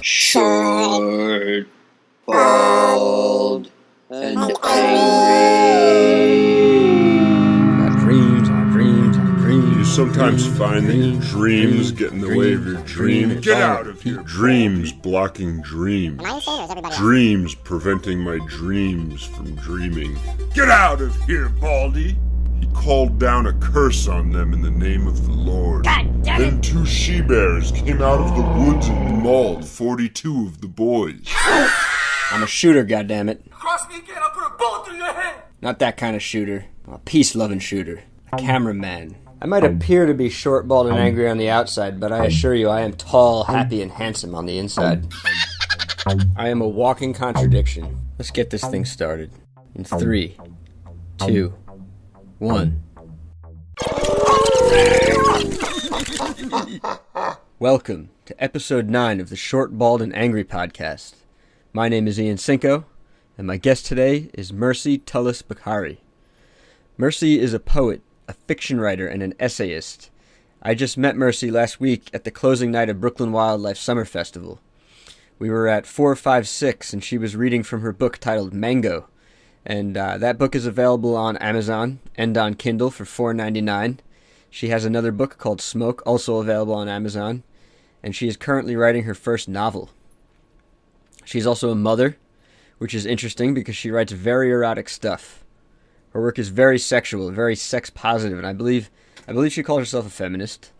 Short, bald, and angry. You sometimes find that your dreams get in the way of your dream. Get out of here! Dreams blocking dreams. Dreams preventing my dreams from dreaming. Get out of here, Baldy! He called down a curse on them in the name of the Lord. Then 2 she-bears came out of the woods and mauled 42 of the boys. I'm a shooter, goddammit. Cross me again, I'll put a bullet through your head! Not that kind of shooter. I'm a peace-loving shooter. A cameraman. I might appear to be short, bald, and angry on the outside, but I assure you I am tall, happy, and handsome on the inside. I am a walking contradiction. Let's get this thing started. In 3, 2, 1. Welcome to episode 9 of the Short, Bald, and Angry podcast. My name is Cinco, and my guest today is Mercy Tullis-Bukhari. Mercy is a poet, a fiction writer, and an essayist. I just met Mercy last week at the closing night of Brooklyn Wildlife Summer Festival. We were at 456, and she was reading from her book titled Mango. And that book is available on Amazon and on Kindle for $4.99. She has another book called Smoke, also available on Amazon. And she is currently writing her first novel. She's also a mother, which is interesting because she writes very erotic stuff. Her work is very sexual, very sex positive, and I believe she calls herself a feminist.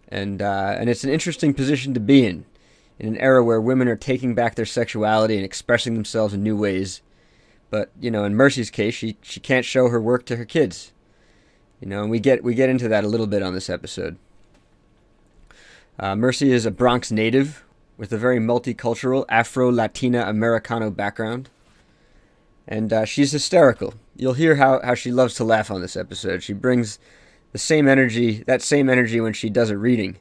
And it's an interesting position to be in an era where women are taking back their sexuality and expressing themselves in new ways. But, you know, in Mercy's case, she can't show her work to her kids. You know, and we get into that a little bit on this episode. Mercy is a Bronx native with a very multicultural Afro-Latina Americano background. And she's hysterical. You'll hear how she loves to laugh on this episode. She brings that same energy when she does a reading.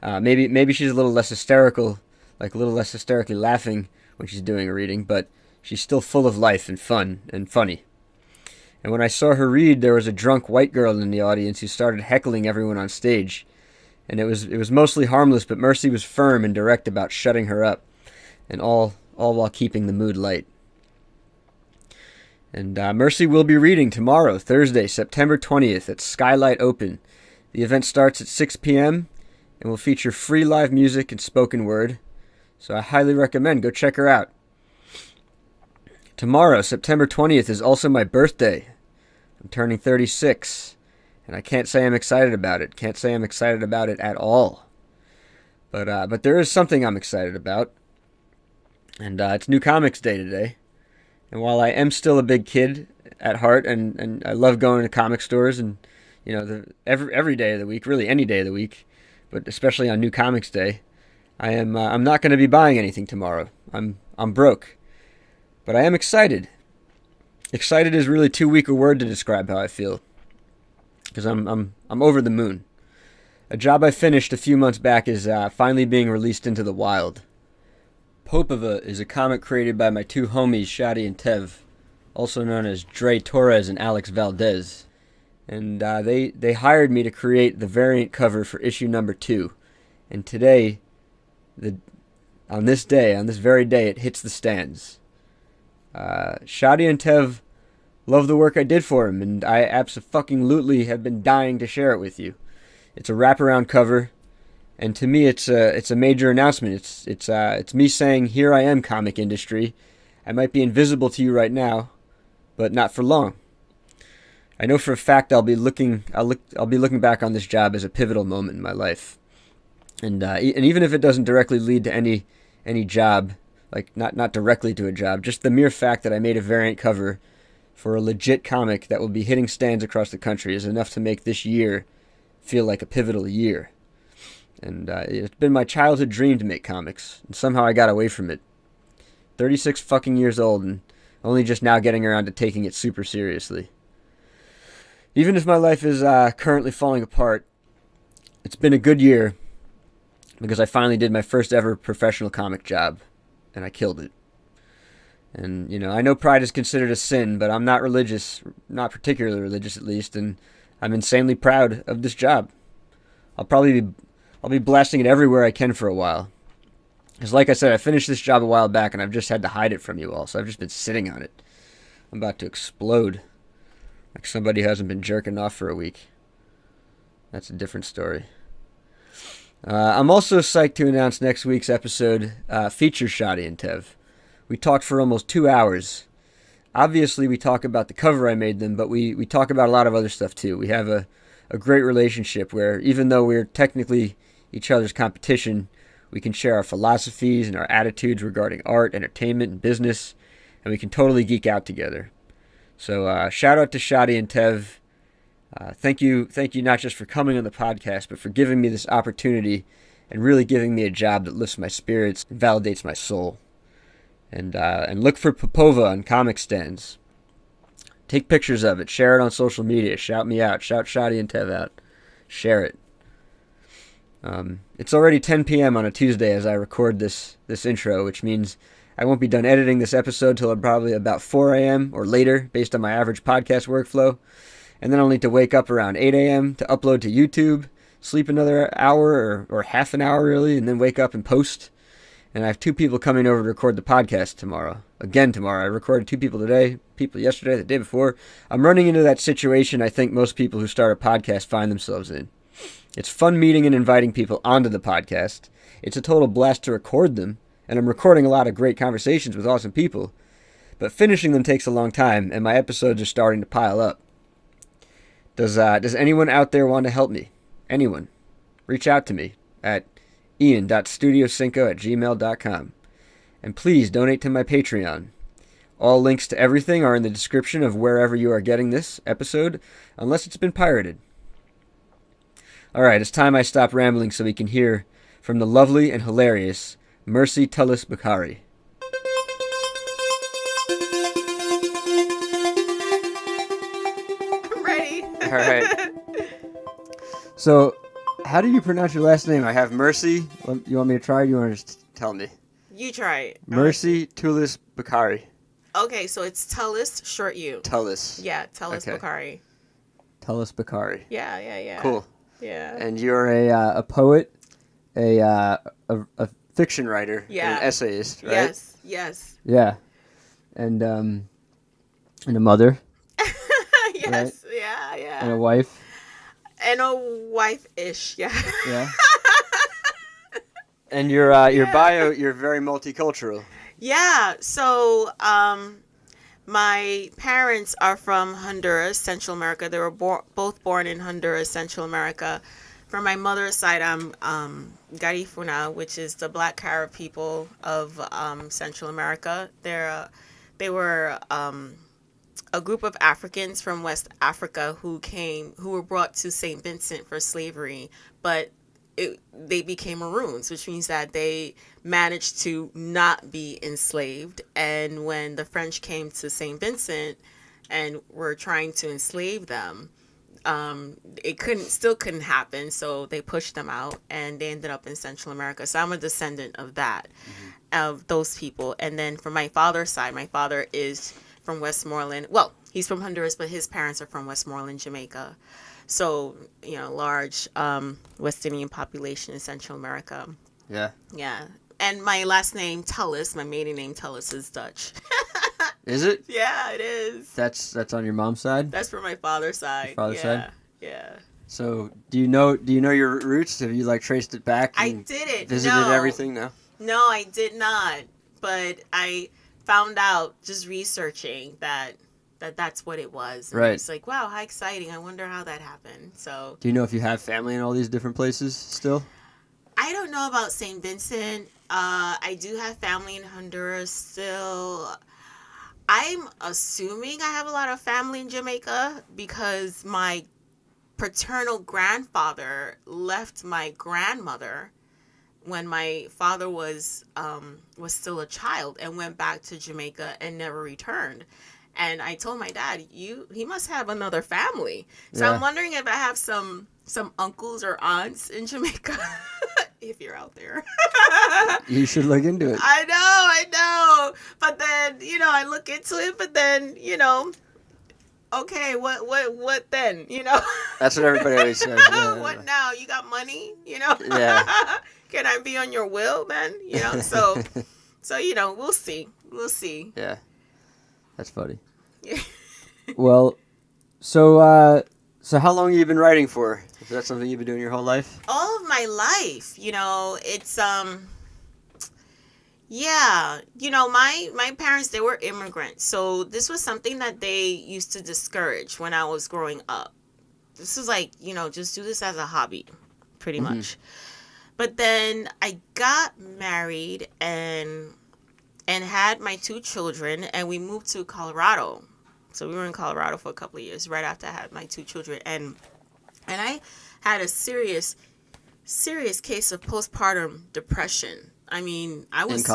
Maybe she's a little less hysterical, like a little less hysterically laughing when she's doing a reading, but she's still full of life and fun and funny. And when I saw her read, there was a drunk white girl in the audience who started heckling everyone on stage. And it was mostly harmless, but Mercy was firm and direct about shutting her up, and all while keeping the mood light. And Mercy will be reading tomorrow, Thursday, September 20th at Skylight Open. The event starts at 6 p.m. and will feature free live music and spoken word. So I highly recommend go check her out. Tomorrow, September 20th, is also my birthday. I'm turning 36, and I can't say I'm excited about it. Can't say I'm excited about it at all. But there is something I'm excited about, and it's New Comics Day today. And while I am still a big kid at heart, and I love going to comic stores, and you know, every day of the week, really any day of the week, but especially on New Comics Day, I'm not going to be buying anything tomorrow. I'm broke, but I am excited. Excited is really too weak a word to describe how I feel, because I'm over the moon. A job I finished a few months back is finally being released into the wild. Popova is a comic created by my 2 homies, Shadi and Tev, also known as Dre Torres and Alex Valdez. And they hired me to create the variant cover for issue number 2. And today, on this very day, it hits the stands. Shadi and Tev love the work I did for him, and I abso-fucking-lutely have been dying to share it with you. It's a wraparound cover. And to me, it's a major announcement. It's me saying, "Here I am, comic industry. I might be invisible to you right now, but not for long." I know for a fact I'll be looking back on this job as a pivotal moment in my life. And even if it doesn't directly lead to any job, like not directly to a job, just the mere fact that I made a variant cover for a legit comic that will be hitting stands across the country is enough to make this year feel like a pivotal year. And it's been my childhood dream to make comics, and somehow I got away from it. 36 fucking years old, and only just now getting around to taking it super seriously. Even if my life is currently falling apart, it's been a good year, because I finally did my first ever professional comic job, and I killed it. And, you know, I know pride is considered a sin, but I'm not religious, not particularly religious at least, and I'm insanely proud of this job. I'll probably I'll be blasting it everywhere I can for a while. Because like I said, I finished this job a while back, and I've just had to hide it from you all, so I've just been sitting on it. I'm about to explode. Like somebody who hasn't been jerking off for a week. That's a different story. I'm also psyched to announce next week's episode features Shadi and Tev. We talked for almost 2 hours. Obviously, we talk about the cover I made them, but we talk about a lot of other stuff too. We have a great relationship where even though we're technically each other's competition, we can share our philosophies and our attitudes regarding art, entertainment, and business, and we can totally geek out together. So shout out to Shadi and Tev. Thank you not just for coming on the podcast, but for giving me this opportunity and really giving me a job that lifts my spirits and validates my soul. And look for Popova on comic stands. Take pictures of it. Share it on social media. Shout me out. Shout Shadi and Tev out. Share it. It's already 10 p.m. on a Tuesday as I record this intro, which means I won't be done editing this episode till probably about 4 a.m. or later, based on my average podcast workflow. And then I'll need to wake up around 8 a.m. to upload to YouTube, sleep another hour or half an hour really, and then wake up and post. And I have 2 people coming over to record the podcast tomorrow. Again tomorrow. I recorded 2 people today, people yesterday, the day before. I'm running into that situation I think most people who start a podcast find themselves in. It's fun meeting and inviting people onto the podcast. It's a total blast to record them, and I'm recording a lot of great conversations with awesome people. But finishing them takes a long time, and my episodes are starting to pile up. Does anyone out there want to help me? Anyone? Reach out to me at ian.studiocinco@gmail.com. And please donate to my Patreon. All links to everything are in the description of wherever you are getting this episode, unless it's been pirated. Alright, it's time I stop rambling so we can hear from the lovely and hilarious Mercy Tullis-Bukhari. Ready. All right. So, how do you pronounce your last name? I have Mercy. You want me to try? Or you want to just tell me? You try it. Mercy Tullis-Bukhari. Okay, so it's Tullis, short U. Tullis. Yeah, Tullis-Bukhari. Tullis-Bukhari. Yeah. Cool. Yeah. And you're a poet, a fiction writer, Yeah. an essayist, right? Yes. Yeah. And a mother. Yes. Right? Yeah. And a wife. And a wife-ish, yeah. Yeah. And your bio, you're very multicultural. Yeah, so my parents are from Honduras, Central America. They were both born in Honduras, Central America. From my mother's side, I'm Garifuna, which is the Black Carib people of Central America. They were a group of Africans from West Africa who were brought to St. Vincent for slavery, but they became Maroons, which means that they managed to not be enslaved. And when the French came to St. Vincent and were trying to enslave them, it couldn't happen. So they pushed them out, and they ended up in Central America. So I'm a descendant of that, of those people. And then from my father's side, my father is from Westmoreland. Well, he's from Honduras, but his parents are from Westmoreland, Jamaica. So, large West Indian population in Central America. Yeah. Yeah. And my last name, Tullis, my maiden name, Tullis, is Dutch. Is it? Yeah, it is. That's on your mom's side? That's from my father's side. Your father's side? Yeah. So, do you know your roots? Have you traced it back? I didn't. Visited everything? No. No, I did not. But I found out just researching that's what it was. And right. It's like, wow, how exciting. I wonder how that happened. So. Do you know if you have family in all these different places still? I don't know about St. Vincent. I do have family in Honduras still. I'm assuming I have a lot of family in Jamaica because my paternal grandfather left my grandmother when my father was still a child and went back to Jamaica and never returned. And I told my dad, he must have another family. So yeah. I'm wondering if I have some uncles or aunts in Jamaica. If you're out there. You should look into it. I know. But then, I look into it, but then, okay, what then? You know? That's what everybody always says. Yeah, What now? You got money? You know? Yeah. Can I be on your will then? You know? So, we'll see. We'll see. Yeah. That's funny. Well, so how long have you been writing for? Is that something you've been doing your whole life? All of my life, it's yeah, my parents, they were immigrants, so this was something that they used to discourage when I was growing up. This was like, just do this as a hobby, pretty much. But then I got married and had my 2 children, and we moved to Colorado. So we were in Colorado for a couple of years right after I had my 2 children, and I had a serious case of postpartum depression. I mean, I was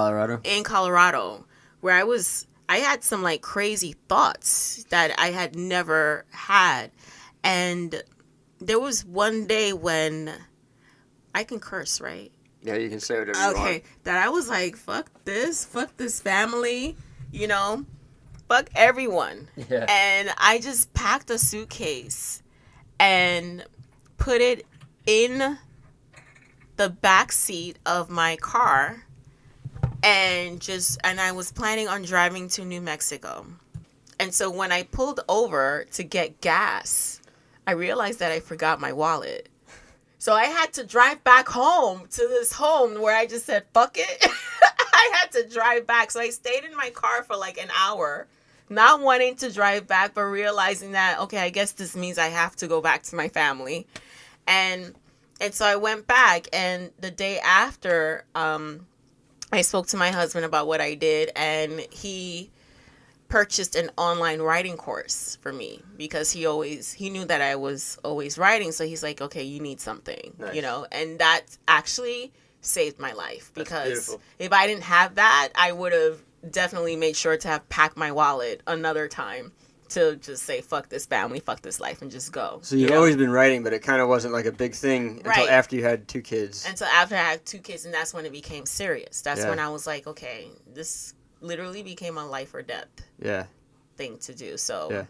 in Colorado, where I had some like crazy thoughts that I had never had. And there was one day when I can curse, right? Yeah, you can say whatever you want. Okay, that I was like, fuck this family, fuck everyone. Yeah. And I just packed a suitcase and put it in the back seat of my car, and I was planning on driving to New Mexico. And so when I pulled over to get gas, I realized that I forgot my wallet. So I had to drive back home to this home where I just said, fuck it. I had to drive back. So I stayed in my car for like an hour, not wanting to drive back, but realizing that, okay, I guess this means I have to go back to my family. And so I went back, and the day after, I spoke to my husband about what I did, and he purchased an online writing course for me because he knew that I was always writing. So he's like, okay, you need something, Nice. And that actually saved my life, That's because beautiful. if I didn't have that, I would have definitely made sure to have packed my wallet another time to just say, fuck this family, fuck this life, and just go. So you've always been writing, but it kind of wasn't like a big thing until Right. after you had 2 kids. Until after I had 2 kids, and that's when it became serious. That's Yeah. when I was like, okay, this literally became a life or death Yeah. thing to do. So, Yeah.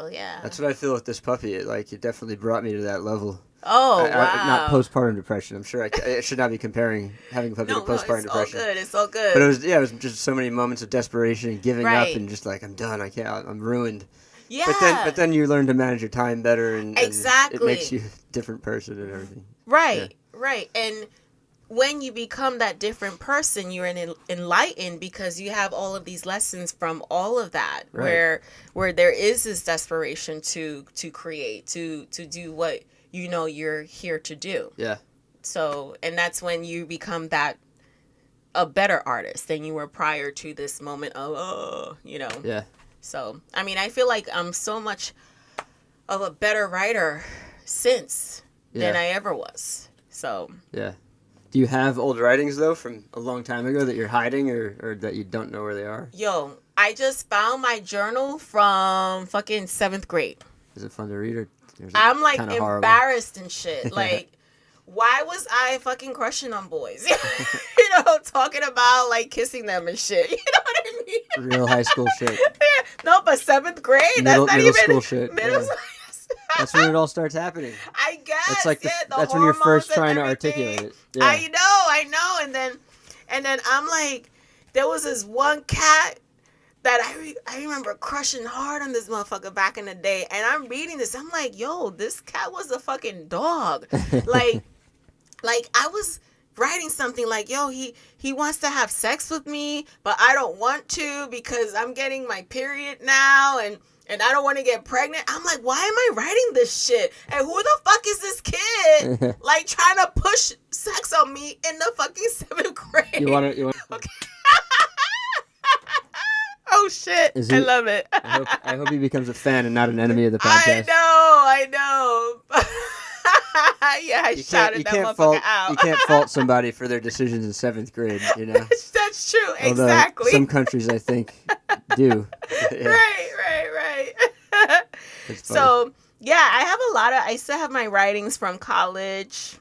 yeah. That's what I feel with this puppy. It definitely brought me to that level. Oh, Not wow. postpartum depression. I'm sure I should not be comparing having a puppy to postpartum it's all depression. good. It's all good. But it was just so many moments of desperation and giving up, Right. and just like, I'm done. I can't. I'm ruined. yeah. But then you learn to manage your time better, and Exactly. it makes you a different person and everything. Right, right. And when you become that different person, you're enlightened because you have all of these lessons from all of that, Right. where there is this desperation to create, to do what you're here to do. Yeah. So, and that's when you become a better artist than you were prior to this moment of, Yeah. So, I mean, I feel like I'm so much of a better writer since than Yeah. I ever was. So, Yeah. Do you have old writings though from a long time ago that you're hiding or that you don't know where they are? yo, I just found my journal from fucking 7th grade. Is it fun to read or is it I'm like kinda horrible? embarrassed and shit. Like, why was I fucking crushing on boys? Talking about like kissing them and shit. You know what I mean? Real high school shit. No, but 7th grade? Middle That's not even school shit. Middle Yeah. That's when it all starts happening. I guess. It's like the that's when you're first hormones and trying to everything. articulate it. Yeah. I know. And then I'm like, there was this one cat that I remember crushing hard on this motherfucker back in the day. And I'm reading this. I'm like, yo, this cat was a fucking dog. like I was writing something like, yo, he wants to have sex with me, but I don't want to because I'm getting my period now, and I don't want to get pregnant. I'm like, why am I writing this shit? And who the fuck is this kid like trying to push sex on me in the fucking 7th grade? You want to Okay. Oh shit. I love it. I hope he becomes a fan and not an enemy of the podcast. I know. Yeah, I shouted that motherfucker out. You can't fault somebody for their decisions in 7th grade, That's true. Although Exactly. some countries, I think, do. Yeah, Right. it's funny. So, yeah, I still have my writings from college.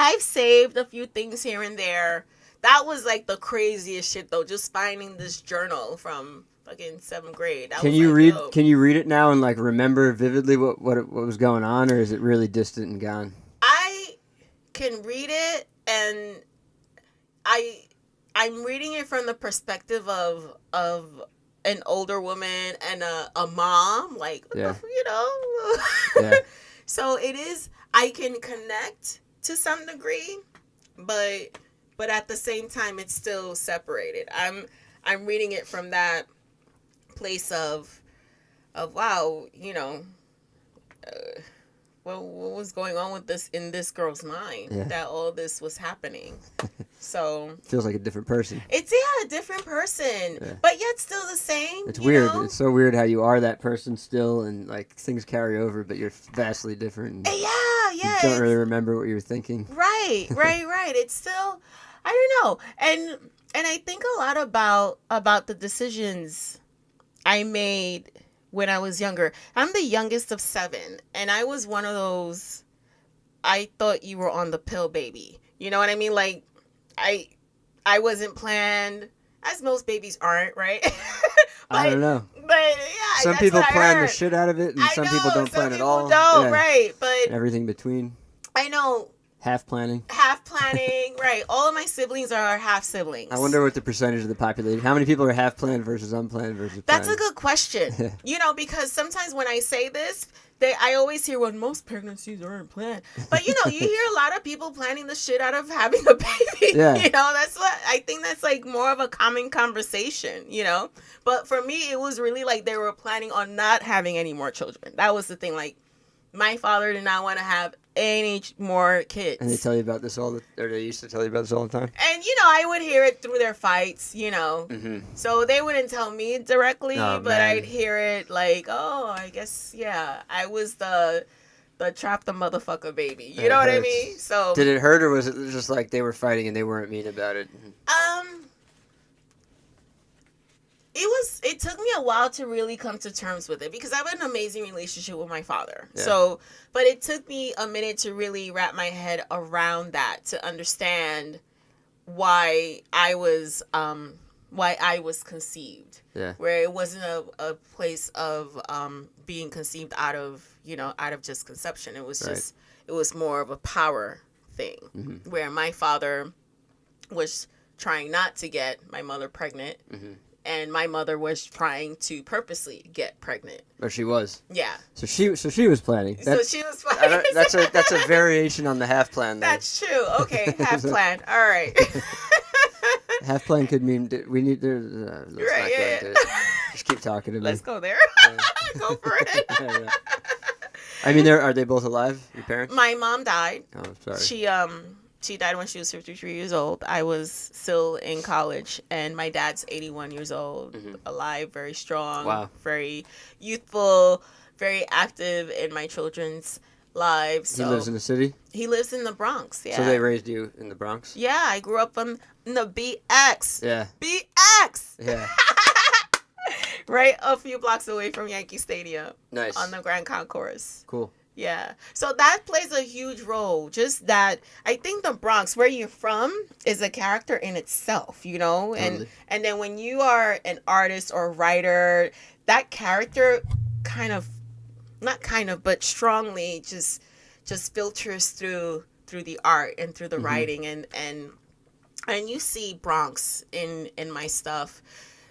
I've saved a few things here and there. That was like the craziest shit though. Just finding this journal from fucking 7th grade. Can you read? Can you read it now and like remember vividly what was going on, or is it really distant and gone? I can read it, and I'm reading it from the perspective of an older woman and a mom, like Yeah. you know. Yeah. So it is. I can connect to some degree, but at the same time, it's still separated. I'm reading it from that place of wow, you know, what was going on with this in this girl's mind, that all this was happening. So Feels like a different person. it's a different person, but yet still the same. It's you weird. know? It's so weird how you are that person still, and like things carry over, but you're vastly different. And Yeah. you don't really remember what you were thinking. Right. It's still, I don't know, and I think a lot about the decisions I made when I was younger. I'm the youngest of 7, and I was one of those. I thought you were on the pill, baby. You know what I mean? Like, I wasn't planned, as most babies aren't, right? I don't know. But yeah, Some that's people what I plan the heard. shit out of it, and I some know, people don't some plan at people all. Don't, Yeah. right? But Everything between. I know. Half planning. Half planning, right. All of my siblings are half siblings. I wonder what the percentage of the population. How many people are half planned versus unplanned versus That's planned? a good question. You know, because sometimes when I say this, I always hear, well, most pregnancies aren't planned. But, you know, you hear a lot of people planning the shit out of having a baby. Yeah. You know, that's what I think that's like more of a common conversation, you know. But for me, it was really like they were planning on not having any more children. That was the thing. Like, my father did not want to have any more kids. And they tell you about this or they used to tell you about this all the time? And, you know, I would hear it through their fights, you know. Mm-hmm. So they wouldn't tell me directly, Oh, but man. I'd hear it like, oh, I guess, yeah, I was the trap the motherfucker baby. You know what I hurts. mean? So, Did it hurt, or was it just like they were fighting and they weren't mean about it? it took me a while to really come to terms with it because I have an amazing relationship with my father. Yeah. So, but it took me a minute to really wrap my head around that, to understand why I was conceived. Yeah. Where it wasn't a place of being conceived out of just conception. It was Right. just, it was more of a power thing, Mm-hmm. where my father was trying not to get my mother pregnant. Mm-hmm. And my mother was trying to purposely get pregnant. Or she was. Yeah. So she was planning. So she was I planning. that's a variation on the half plan. Though. That's true. Okay, half plan. All right. Half plan could mean we need. Let's Right, not yeah, go yeah. into it. Just keep talking to me. Let's go there. Go for it. Yeah. I mean, are they both alive? Your parents? My mom died. Oh, sorry. She died when she was 53 years old. I was still in college, and my dad's 81 years old, alive, very strong, Wow. very youthful, very active in my children's lives. He lives in the city? He lives in the Bronx, yeah. So they raised you in the Bronx? Yeah, I grew up in the BX. Yeah. BX! Yeah. Right a few blocks away from Yankee Stadium. Nice. On the Grand Concourse. Cool. Yeah. So that plays a huge role. Just that, I think the Bronx, where you're from, is a character in itself, you know? Totally. And then when you are an artist or writer, that character but strongly just filters through the art and through the writing, and you see Bronx in my stuff,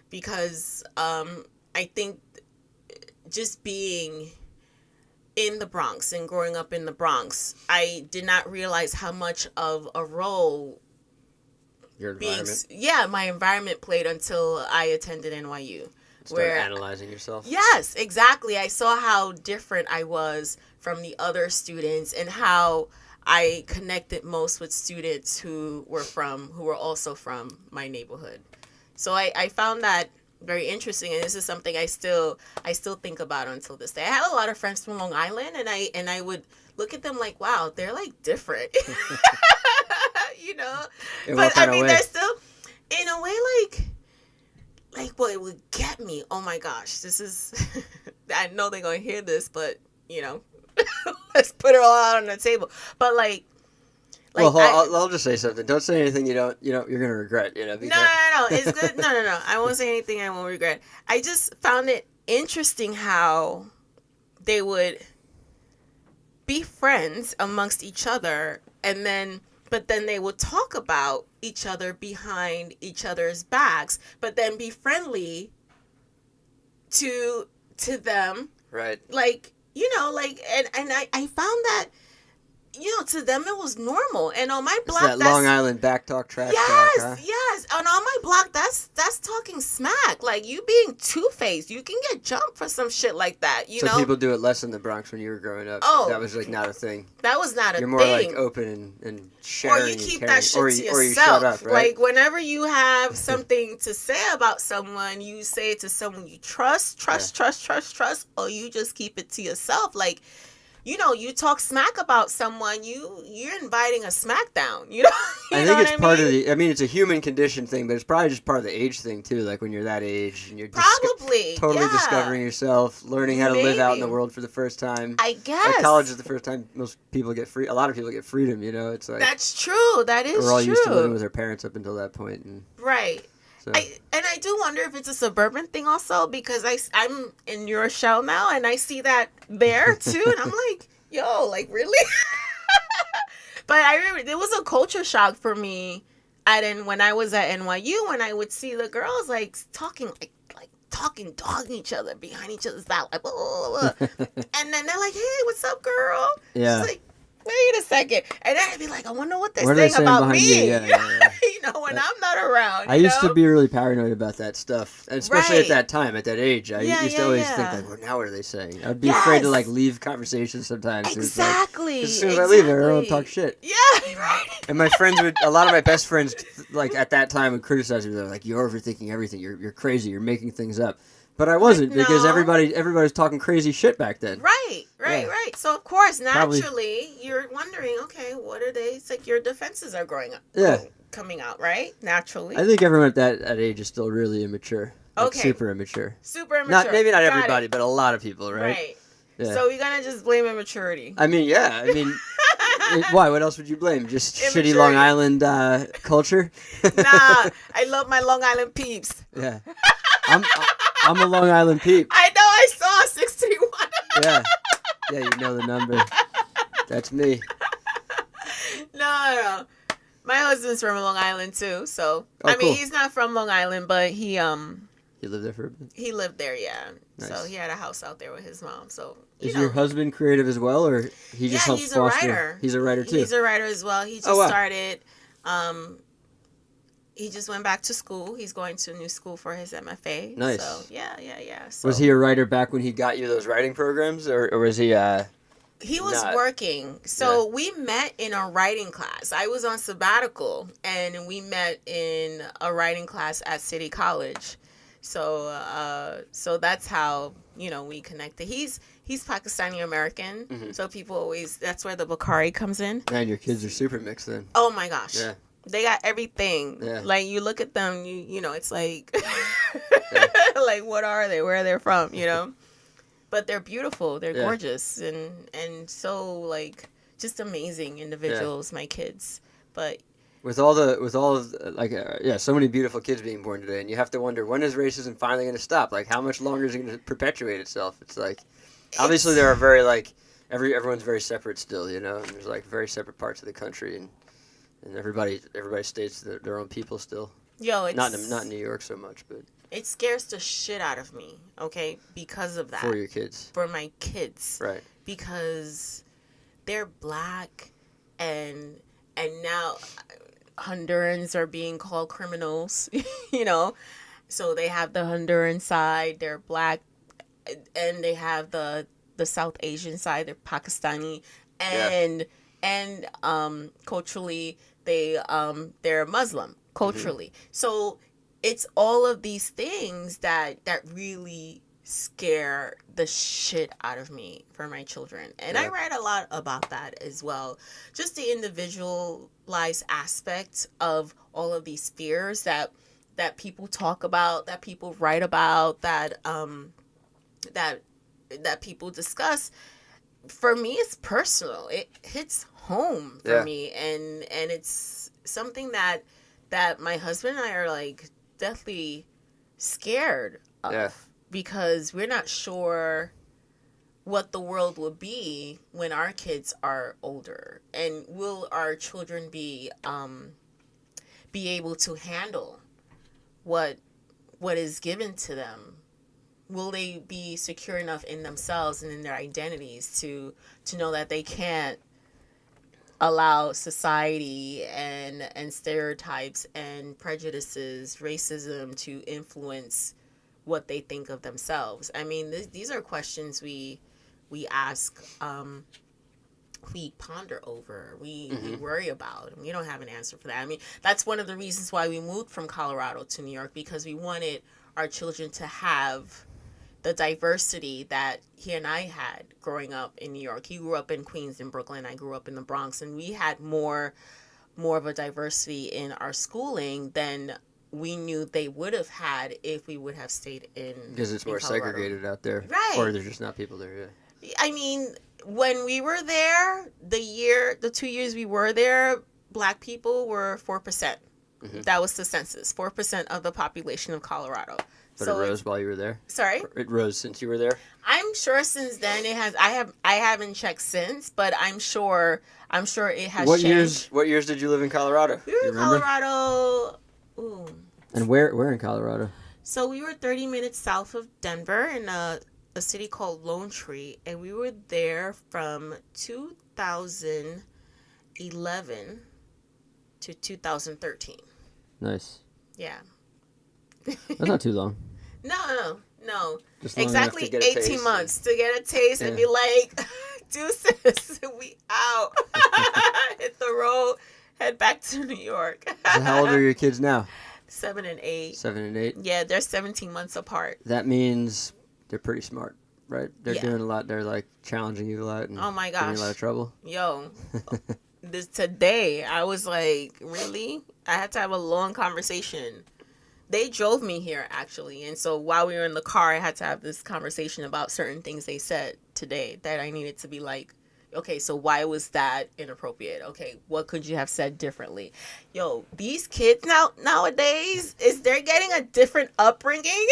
because I think just being in the Bronx and growing up in the Bronx, I did not realize how much of a role Your being environment. my environment played until I attended NYU. Start analyzing yourself. Yes, exactly. I saw how different I was from the other students, and how I connected most with students who were also from my neighborhood. So I found that very interesting, and this is something I still think about until this day. I have a lot of friends from Long Island, and I would look at them like, wow, they're like different. You know? In But what kind I of mean, way? they're still in a way like, well, it would get me. Oh my gosh, this is, I know they're going to hear this, but, you know, let's put it all out on the table. But like, Like, I'll just say something. Don't say anything you're gonna regret. No. It's good. No. I won't say anything I won't regret. I just found it interesting how they would be friends amongst each other, but then they would talk about each other behind each other's backs, but then be friendly to them. Right. Like, and I found that, to them it was normal. And on my block, that Long Island back talk, trash talk, huh? Yes. And on my block, that's talking smack. Like, you being two-faced, you can get jumped for some shit like that, you know? So people do it less in the Bronx when you were growing up. Oh. That was, like, not a thing. That was not a thing. You're more, like, open and sharing. Or you keep and that shit or to you, yourself. Or you shut up, right? Like, whenever you have something to say about someone, you say it to someone you trust, or you just keep it to yourself. Like, you talk smack about someone, you're inviting a smackdown, I think it's part of it's a human condition thing, but it's probably just part of the age thing too. Like when you're that age and you're probably totally discovering yourself, learning how to live out in the world for the first time. I guess. Like college is the first time a lot of people get freedom, it's like. That's true. That is true. We're all used to living with our parents up until that point. Right. So. I do wonder if it's a suburban thing also, because I'm in your shell now and I see that there too, and I'm like, yo, like, really? But I remember there was a culture shock for me when I was at NYU, when I would see the girls like talking dogging each other behind each other's back, like, blah, blah, blah. And then they're like, hey, what's up, girl? Yeah. She's like, wait a second. And then I'd be like, I wonder what they're saying saying about me. Yeah. When I'm not around. I used to be really paranoid about that stuff, and especially Right. at that time, at that age. I used to always think, like, well, now what are they saying? I'd be afraid to, like, leave conversations sometimes. Exactly. As soon as I leave, everyone talk shit. Yeah, right. And my friends a lot of my best friends, like, at that time would criticize me. They're like, you're overthinking everything. You're crazy. You're making things up. But I wasn't, because everybody was talking crazy shit back then. Right. So of course, naturally, you're wondering, okay, what are they? It's like your defenses are coming out, right? Naturally. I think everyone at that age is still really immature. Like, super immature. Maybe not everybody, but a lot of people, right? Right. Yeah. So you're gonna just blame immaturity. I mean, why? What else would you blame? Just shitty Long Island culture? Nah, I love my Long Island peeps. Yeah. I'm a Long Island peep. I know, I saw 631. Yeah, you know the number. That's me. No. My husband's from Long Island too, so cool. he's not from Long Island, but he lived there for a bit? He lived there, yeah. Nice. So he had a house out there with his mom. So is your husband creative as well, or he just helps foster? He's a writer. He's a writer too. He's a writer as well. He just started. He just went back to school. He's going to a new school for his MFA. Nice. So yeah. So, was he a writer back when he got you those writing programs, or was he? He was working. So we met in a writing class. I was on sabbatical, and we met in a writing class at City College. So that's how, we connected. He's Pakistani American. Mm-hmm. So people that's where the Bukhari comes in. Man, your kids are super mixed then. Oh my gosh. Yeah. They got everything. Yeah. Like, you look at them, it's like, like, what are they? Where are they from? But they're beautiful. They're gorgeous, and so, like, just amazing individuals. My kids, but with so many beautiful kids being born today, and you have to wonder, when is racism finally going to stop? Like, how much longer is it going to perpetuate itself? It's like, obviously there are very, like, everyone's very separate still, and there's, like, very separate parts of the country, and everybody stays their own people still. Yo, it's not in New York so much, but it scares the shit out of me. Okay, because of that. For your kids. For my kids. Right. Because they're black, and now Hondurans are being called criminals. So they have the Honduran side. They're black, and they have the South Asian side. They're Pakistani, and culturally they're Muslim culturally. Mm-hmm. So it's all of these things that really scare the shit out of me for my children. And I write a lot about that as well. Just the individualized aspect of all of these fears that people talk about, that people write about, that people discuss. for me, it's personal. It hits home for Yeah. me, and it's something that my husband and I are like deathly scared of, Yeah. because we're not sure what the world will be when our kids are older, and will our children be able to handle what is given to them? Will they be secure enough in themselves and in their identities to know that they can't allow society and stereotypes and prejudices, racism, to influence what they think of themselves? I mean, these are questions we ask, we ponder over, we worry about, and we don't have an answer for that. I mean, that's one of the reasons why we moved from Colorado to New York, because we wanted our children to have the diversity that he and I had growing up in New York. He grew up in Queens and Brooklyn. I grew up in the Bronx, and we had more of a diversity in our schooling than we knew they would have had if we would have stayed in, Because it's in more Colorado. segregated out there. Right. Or there's just not people there, yeah. I mean, when we were there, the 2 years we were there, Black people were 4%. That was the census, 4% of the population of Colorado. But So it it's- rose while you were there? Sorry? It rose since you were there? I'm sure since then it has. I haven't checked since, but I'm sure it has What changed. What years did you live in Colorado? We were You in remember? Colorado. Ooh. And where in Colorado? So we were 30 minutes south of Denver in a city called Lone Tree, and we were there from 2011 to 2013. Nice. Yeah. That's not too long. No. Just long enough Exactly to get a 18 taste. months to get a taste and Yeah. be like, deuces, we out. Hit the road, head back to New York. So how old are your kids now? 7 and 8. 7 and 8? Yeah, they're 17 months apart. That means they're pretty smart, right? They're Yeah. doing a lot. They're like challenging you a lot and Oh my giving you a gosh. lot of trouble. Yo, today I was like, really? I had to have a long conversation. They drove me here, actually, and so while we were in the car, I had to have this conversation about certain things they said today that I needed to be like, okay, so why was that inappropriate? Okay, what could you have said differently? Yo, these kids nowadays, they're getting a different upbringing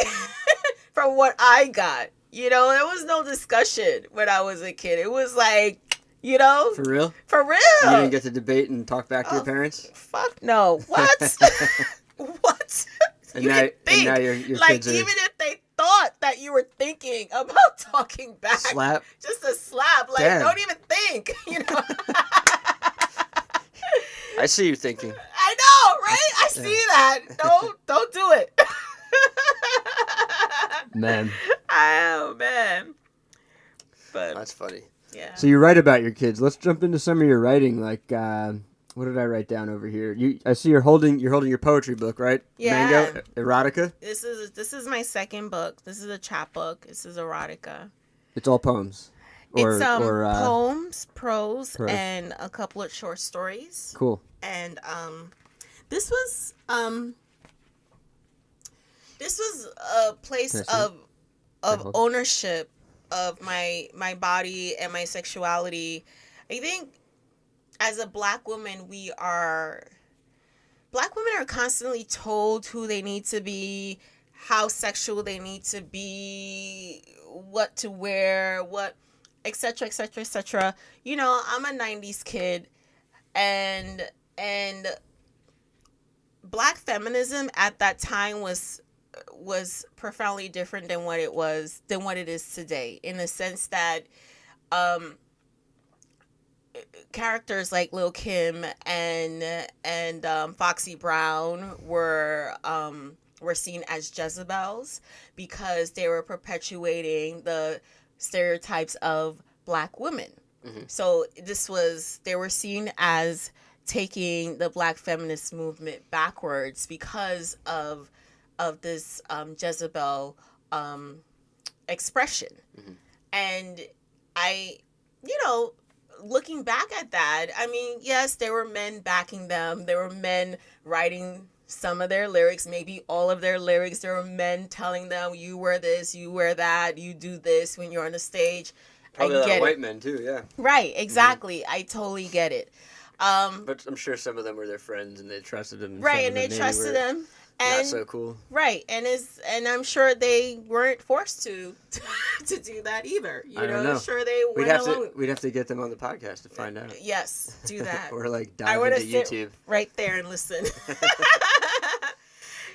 from what I got. You know, there was no discussion when I was a kid. It was like, you know, For real? for real. You didn't get to debate and talk back to your Oh, parents? Fuck no. What? What? And You now- didn't think. and now your like, kids are- even if they thought that you were thinking about talking back, Slap? just a slap, like, Damn. don't even think, you know. I see you thinking. I know, right? I see that. Don't do it. Man, Oh man. But that's funny. yeah. So you write about your kids. Let's jump into some of your writing. Like, what did I write down over here? I see you're holding your poetry book, right? Yeah. Mango, erotica. This is my second book. This is a chapbook. This is erotica. It's all poems. It's poems, prose, prose. and a couple of short stories. Cool. And this was a place Can I see? of hold. ownership of my body and my sexuality. I think as a Black woman, Black women are constantly told who they need to be, how sexual they need to be, what to wear, what, etc., etc., etc. You know, I'm a 90s kid, and Black feminism at that time was profoundly different than what it is today, in the sense that characters like Lil' Kim and Foxy Brown were seen as Jezebels because they were perpetuating the stereotypes of Black women. Mm-hmm. So they were seen as taking the Black feminist movement backwards because of this Jezebel expression. Mm-hmm. And I, looking back at that, I mean, yes, there were men backing them. There were men writing some of their lyrics, maybe all of their lyrics. There were men telling them, you wear this, you wear that, you do this when you're on the stage. Probably a lot get of white it. men too, yeah. Right, exactly. I totally get it. But I'm sure some of them were their friends and they trusted them. Right, and they trusted him. And not so cool. Right, and I'm sure they weren't forced to to do that either. You I don't know. I'm sure they went along. We'd have to get them on the podcast to find out. Yes, do that. Or like I dive wanna into sit YouTube. right there and listen.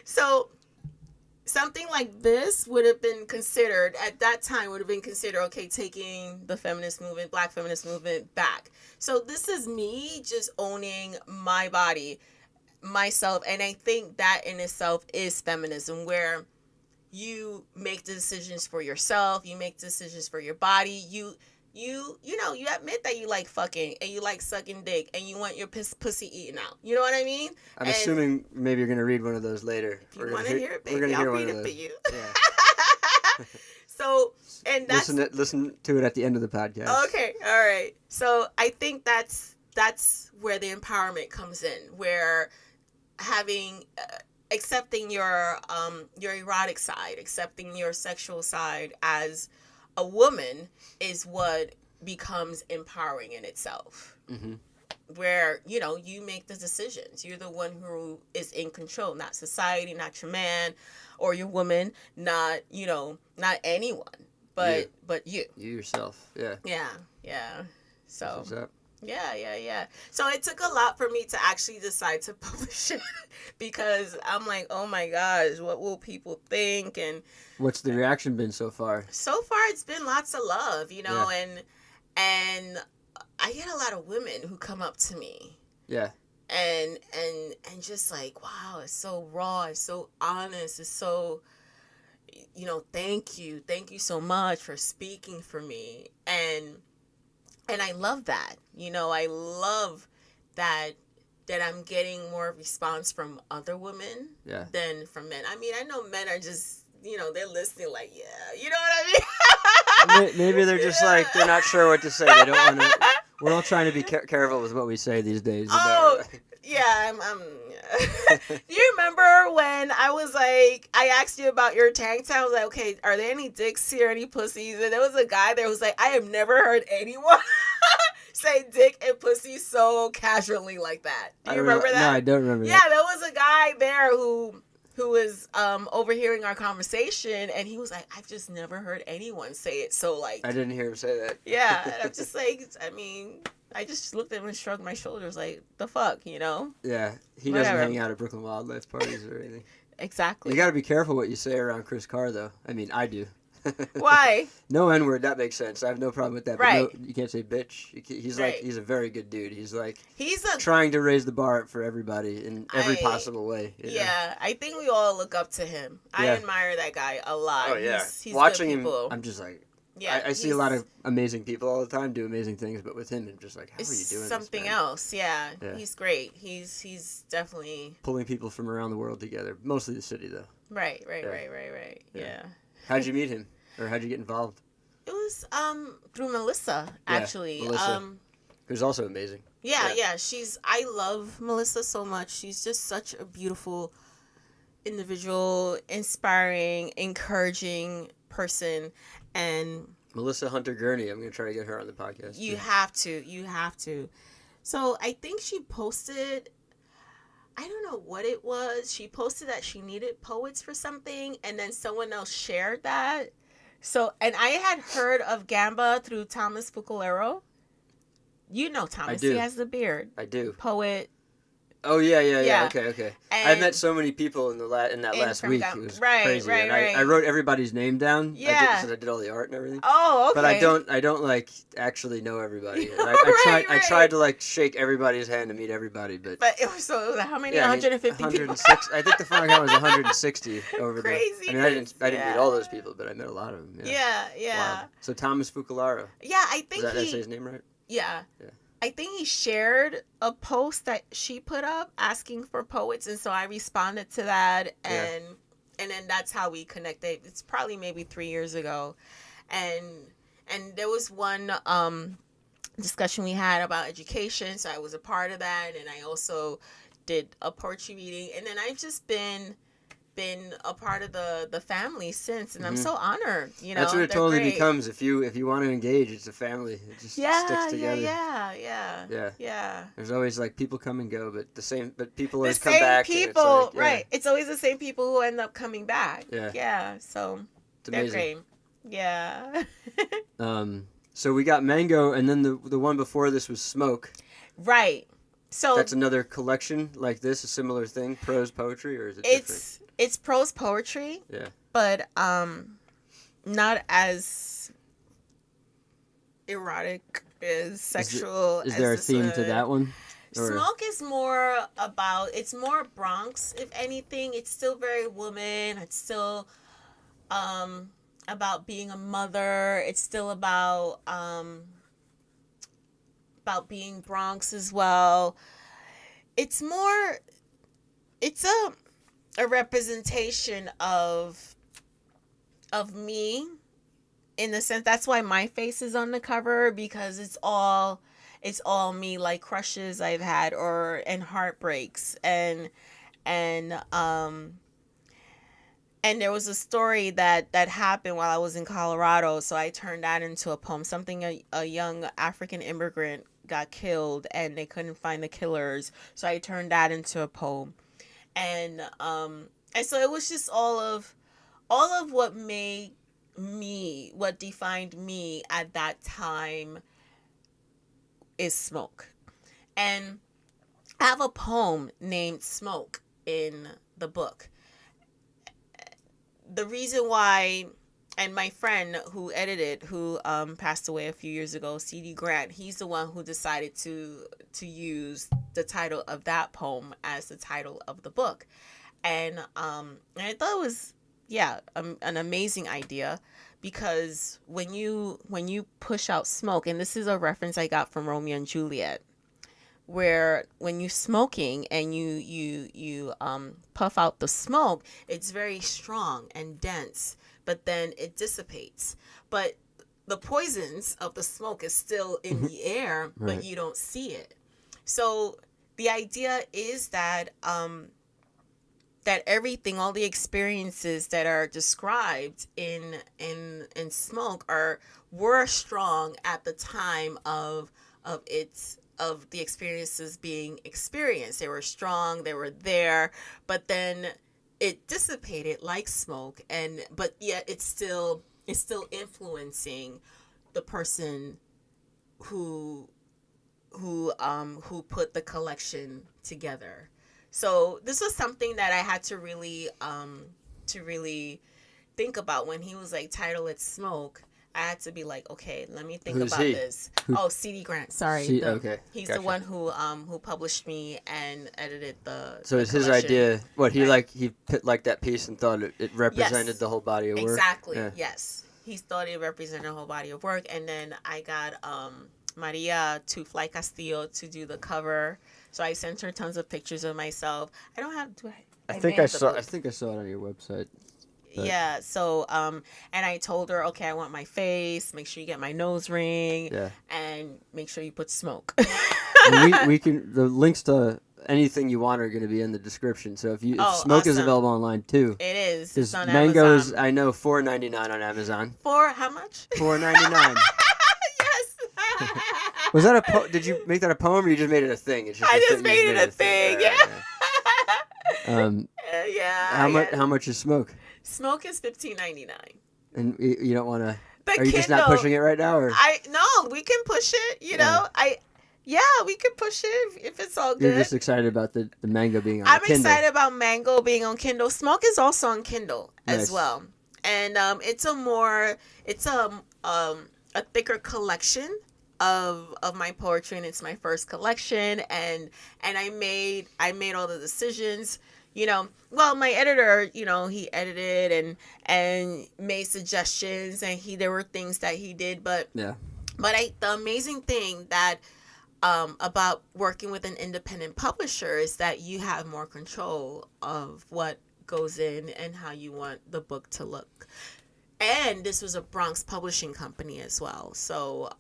So something like this would have been considered at that time, would have been considered, okay, taking the feminist movement, black feminist movement back. So this is me just owning my body, myself, and I think that in itself is feminism, where you make the decisions for yourself, you make decisions for your body, you admit that you like fucking and you like sucking dick and you want your pussy eaten out. You know what I mean? I'm assuming maybe you're gonna read one of those later. If you want to hear it, baby, we're gonna I'll hear read one it of for those. you. Yeah. So, and that's listen to it at the end of the podcast. okay. All right. So I think that's where the empowerment comes in, where having accepting your erotic side, accepting your sexual side as a woman is what becomes empowering in itself. Mm-hmm. Where you make the decisions. You're the one who is in control, not society, not your man or your woman, not anyone, but you. You yourself. Yeah. Yeah. So What's up? Yeah. So it took a lot for me to actually decide to publish it because I'm like, oh my gosh, what will people think? And What's the reaction been so far? so far it's been lots of love, and I get a lot of women who come up to me. Yeah. And just like, wow, it's so raw, it's so honest, it's so, thank you so much for speaking for me. And I love that. I love that I'm getting more response from other women than from men. I mean, I know men are just, they're listening like, yeah, you know what I mean? Maybe they're just like, they're not sure what to say. They don't want to. We're all trying to be careful with what we say these days. Oh, yeah. Do you remember when I asked you about your tank top? I was like, okay, are there any dicks here, any pussies? And there was a guy there who was like, I have never heard anyone say dick and pussy so casually like that. Do you remember that? No, I don't remember that. Yeah, there was a guy there who was overhearing our conversation, and he was like, I've just never heard anyone say it so like. I didn't hear him say that. Yeah, and I'm just like, I mean, I just looked at him and shrugged my shoulders like, the fuck, Yeah, he doesn't Whatever. hang out at Brooklyn Wildlife parties or anything. Exactly. You got to be careful what you say around Chris Carr, though. I mean, I do. Why? No N-word, that makes sense. I have no problem with that. Right. But no, you can't say bitch. He's Right. like, he's a very good dude. He's like He's a trying to raise the bar for everybody in every possible way. You know? Yeah, I think we all look up to him. I Yeah. admire that guy a lot. Oh yeah. He's Watching good him, people. I'm just like, Yeah, I see a lot of amazing people all the time do amazing things, but with him, I'm just like, how are you doing something this, man? else. Yeah, Yeah. he's great. He's definitely Pulling people from around the world together, mostly the city though. right. Yeah. Yeah. How'd you meet him, or how'd you get involved? It was through Melissa actually. Melissa. Who's also amazing. Yeah. Yeah. I love Melissa so much. She's just such a beautiful individual, inspiring, encouraging person, and Melissa Hunter Gurney. I'm gonna try to get her on the podcast. you too. have to. So I think she posted, I don't know what it was. She posted that she needed poets for something, and then someone else shared that. So, and I had heard of Gamba through Thomas Fukulero. You know Thomas. I do. He has the beard. I do. Poet. Oh yeah. Yeah. Okay. And I met so many people in that last from week. Gam- It was right, crazy. right, and right. I wrote everybody's name down. Yeah. Since I did all the art and everything. Oh, okay. But I don't like actually know everybody. And Right, I tried to like shake everybody's hand to meet everybody, but it was how many? yeah, I mean, 150 people. 106. I think the final count was 160 over Crazy. I mean, I didn't Yeah. meet all those people, but I met a lot of them. Yeah. Yeah. Wow. So Thomas Fukularo. Yeah, I think Did I say his name right? Yeah. Yeah. I think he shared a post that she put up asking for poets, and so I responded to that, and then that's how we connected. It's probably maybe 3 years ago, and there was one discussion we had about education, so I was a part of that, and I also did a poetry reading, and then I've just been been a part of the family since, and I'm so honored. You know, That's what it they're totally great. becomes. If you want to engage, it's a family. It just sticks together. Yeah. There's always like people come and go, but people always The come same back. and people, it's like, right? It's always the same people who end up coming back. Yeah. So It's they're amazing. great. Yeah. So we got Mango, and then the one before this was Smoke. Right. So That's another collection like this, a similar thing, prose poetry, or is it different? it's prose poetry, Yeah. but not as erotic as sexual. Is as there a this theme one. to that one? Or- Smoke is more about, it's more Bronx, if anything. It's still very woman. It's still about being a mother. It's still about being Bronx as well. It's a representation of me, in the sense that's why my face is on the cover, because it's all me, like crushes I've had and heartbreaks and there was a story that happened while I was in Colorado, so I turned that into a poem. A young African immigrant got killed and they couldn't find the killers, so I turned that into a poem. And so it was just all of what made me, what defined me at that time is Smoke. And I have a poem named Smoke in the book. The reason why, and my friend who edited, who passed away a few years ago, C.D. Grant, he's the one who decided to use the title of that poem as the title of the book. And I thought it was, an amazing idea, because when you push out smoke, and this is a reference I got from Romeo and Juliet, where when you're smoking and you puff out the smoke, it's very strong and dense, but then it dissipates. But the poisons of the smoke is still in the air, Right. but you don't see it. So the idea is that that everything, all the experiences that are described in Smoke were strong at the time of the experiences being experienced. They were strong, they were there, but then it dissipated like smoke, but yet it's still influencing the person who put the collection together. So this was something that I had to really think about when he was like, title it Smoke. I had to be like, okay, let me think Who's about he? this. Oh, C.D. Grant. Sorry. Okay. He's Gotcha. the one who published me and edited the. So the it's his collection. idea. What he Right. he put like that piece and thought it represented Yes. the whole body of work. Exactly. Yeah. Yes. He thought it represented a whole body of work, and then I got Maria to Fly Castillo to do the cover. So I sent her tons of pictures of myself. I don't have. Do I? I may think have I the saw. book. I think I saw it on your website. But- Yeah. So and I told her, okay, I want my face. Make sure you get my nose ring. Yeah. And make sure you put smoke. And we can, the links to anything you want are going to be in the description. So if Smoke is awesome. available online too. It is. Because It's on Mango is, Amazon. I know, $4.99 on Amazon. For how much? $4.99. Yes. Was that did you make that a poem or you just made it a thing? It's I a just thing, made you it a thing. Alright, Yeah. alright. Yeah. How much is Smoke? Smoke is $15.99. And you don't want to. The Are you just not Kindle- pushing it right now, or No, we can push it. You know, we can push it if it's all you're good. just excited about the Mango being on I'm Kindle? excited about Mango being on Kindle. Smoke is also on Kindle Nice. as well, and it's a thicker collection of my poetry, and it's my first collection, and I made all the decisions. You know, well, my editor, you know, he edited and made suggestions, and there were things that he did, but Yeah. the amazing thing that about working with an independent publisher is that you have more control of what goes in and how you want the book to look. And this was a Bronx publishing company as well, so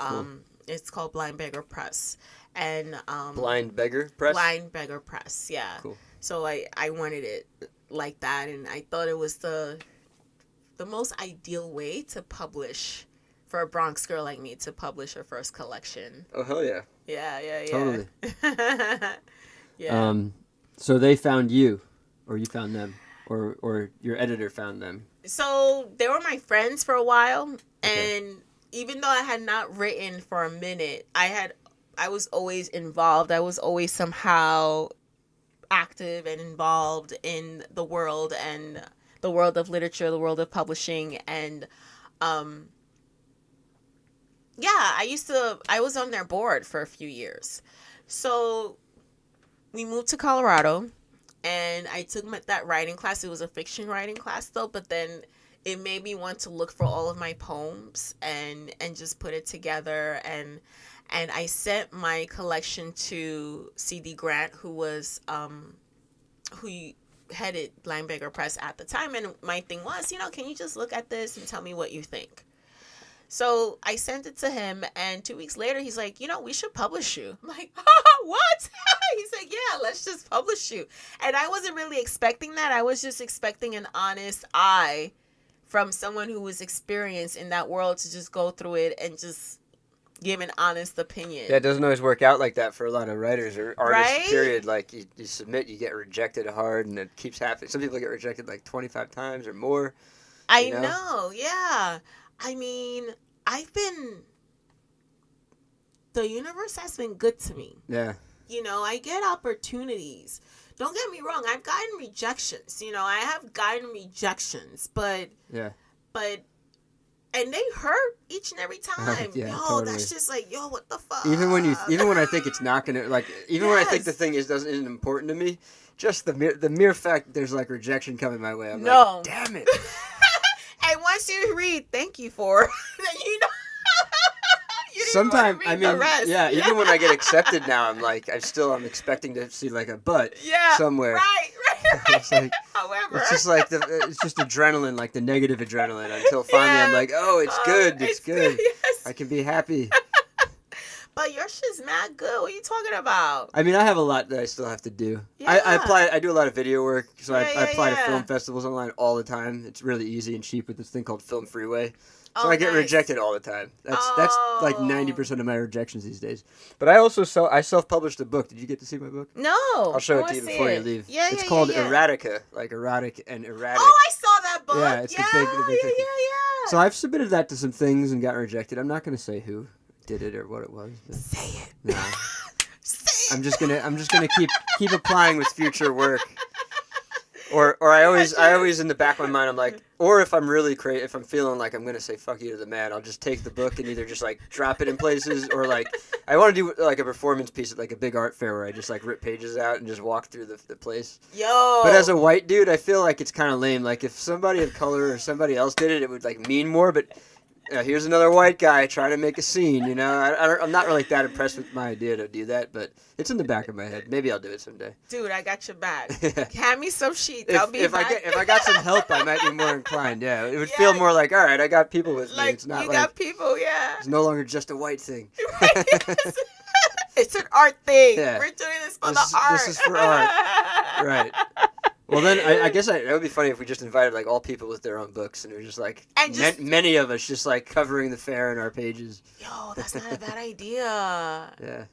it's called Blind Beggar Press, and Blind Beggar Press. Blind Beggar Press, yeah. Cool. So I wanted it like that, and I thought it was the most ideal way to publish for a Bronx girl like me to publish her first collection. Oh, hell yeah. Yeah. Totally. Yeah. So they found you, or you found them, or your editor found them. So they were my friends for a while, and even though I had not written for a minute, I was always involved. I was always somehow active and involved in the world and the world of literature, the world of publishing, and I was on their board for a few years. So we moved to Colorado, and I took that writing class. It was a fiction writing class, though, but then it made me want to look for all of my poems and just put it together. And I sent my collection to C.D. Grant, who was who headed Linebacker Press at the time. And my thing was, can you just look at this and tell me what you think? So I sent it to him, and 2 weeks later, he's like, we should publish you. I'm like, what? He's like, yeah, let's just publish you. And I wasn't really expecting that. I was just expecting an honest eye from someone who was experienced in that world to just go through it and just give an honest opinion. Yeah, it doesn't always work out like that for a lot of writers or artists, Right? period. Like, you submit, you get rejected hard, and it keeps happening. Some people get rejected like 25 times or more. I know, yeah. I mean, the universe has been good to me. Yeah. I get opportunities. Don't get me wrong, I've gotten rejections. I have gotten rejections, but and they hurt each and every time. Yeah, totally. That's just like, what the fuck? Even when I think it's not gonna, like, even when I think the thing isn't important to me, just the mere fact there's like rejection coming my way, I'm like, damn it. And once you read, thank you for, then you know. Sometimes, even when I get accepted now, I'm like, I'm expecting to see like a butt somewhere. Right. It's like, However, it's just like it's just adrenaline, like the negative adrenaline, until finally I'm like, oh, it's good. Yes. I can be happy. But your shit's mad good. What are you talking about? I mean, I have a lot that I still have to do. Yeah. I do a lot of video work, so I apply to yeah. film festivals online all the time. It's really easy and cheap with this thing called Film Freeway. So Oh, I get nice. rejected all the time. That's like 90% of my rejections these days. But I also self-published a book. Did you get to see my book? No. I'll show it I to you wanna before see you it. leave. Yeah, it's called yeah. Erotica, like erotic and erratic. Oh, I saw that book. Yeah, it's the big thing. Yeah. So I've submitted that to some things and got rejected. I'm not going to say who did it or what it was. But Say it. no. Say it. I'm just gonna keep applying with future work. Or I always in the back of my mind I'm like, or if I'm really if I'm feeling like I'm gonna say fuck you to the man, I'll just take the book and either just like drop it in places, or like I want to do like a performance piece at like a big art fair where I just like rip pages out and just walk through the place. Yo. But as a white dude, I feel like it's kind of lame. Like if somebody of color or somebody else did it, it would like mean more. But here's another white guy trying to make a scene. I'm not really that impressed with my idea to do that, but it's in the back of my head. Maybe I'll do it someday. Dude, I got your back. Hand me some sheets. If I got some help, I might be more inclined. Yeah, it would feel more like, all right, I got people with me. It's not you like got people. Yeah. It's no longer just a white thing. Right, yes. It's an art thing. Yeah. We're doing this for the art. This is for art. Right. Well, then I guess it would be funny if we just invited like all people with their own books, and it was just like many of us just like covering the fair in our pages. Yo, that's not a bad idea. Yeah.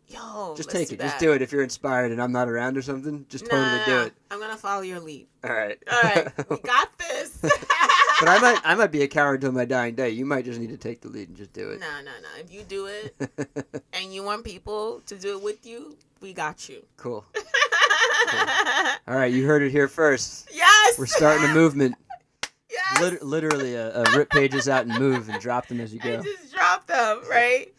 Yo, just let's take do it. that. Just do it. If you're inspired and I'm not around or something, just totally do it. I'm gonna follow your lead. All right. All right, we got this. But I might be a coward till my dying day. You might just need to take the lead and just do it. No. If you do it and you want people to do it with you, we got you. Cool. All right, you heard it here first. Yes. We're starting a movement. Yes. Literally, rip pages out and move and drop them as you go. And just drop them, right?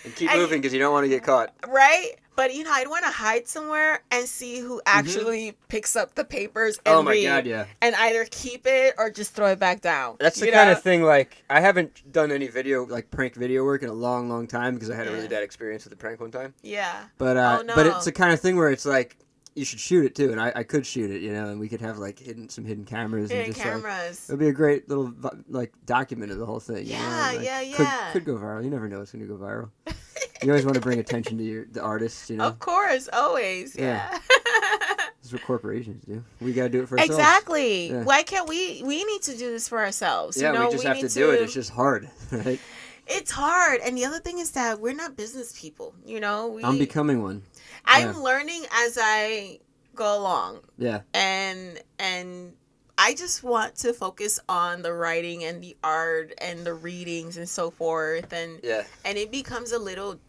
And keep moving because you don't want to get caught. Right? But, I'd want to hide somewhere and see who actually picks up the papers and Oh my read. God, yeah. And either keep it or just throw it back down. That's the kind of thing, like, I haven't done any prank video work in a long, long time because I had a really bad experience with a prank one time. Yeah. But but it's the kind of thing where it's like, you should shoot it too, and I could shoot it, and we could have like some hidden cameras. Hidden and just cameras. It'd be a great little like document of the whole thing. Yeah, Could go viral. You never know what's gonna go viral. You always want to bring attention to the artists, Of course, always. Yeah. That's what corporations do. We got to do it for ourselves. Exactly. Yeah. Why can't we need to do this for ourselves? Yeah, you know, we just have to do it. It's just hard, right? It's hard. And the other thing is that we're not business people, you know? I'm becoming one. I'm learning as I go along. Yeah. And I just want to focus on the writing and the art and the readings and so forth. And it becomes a little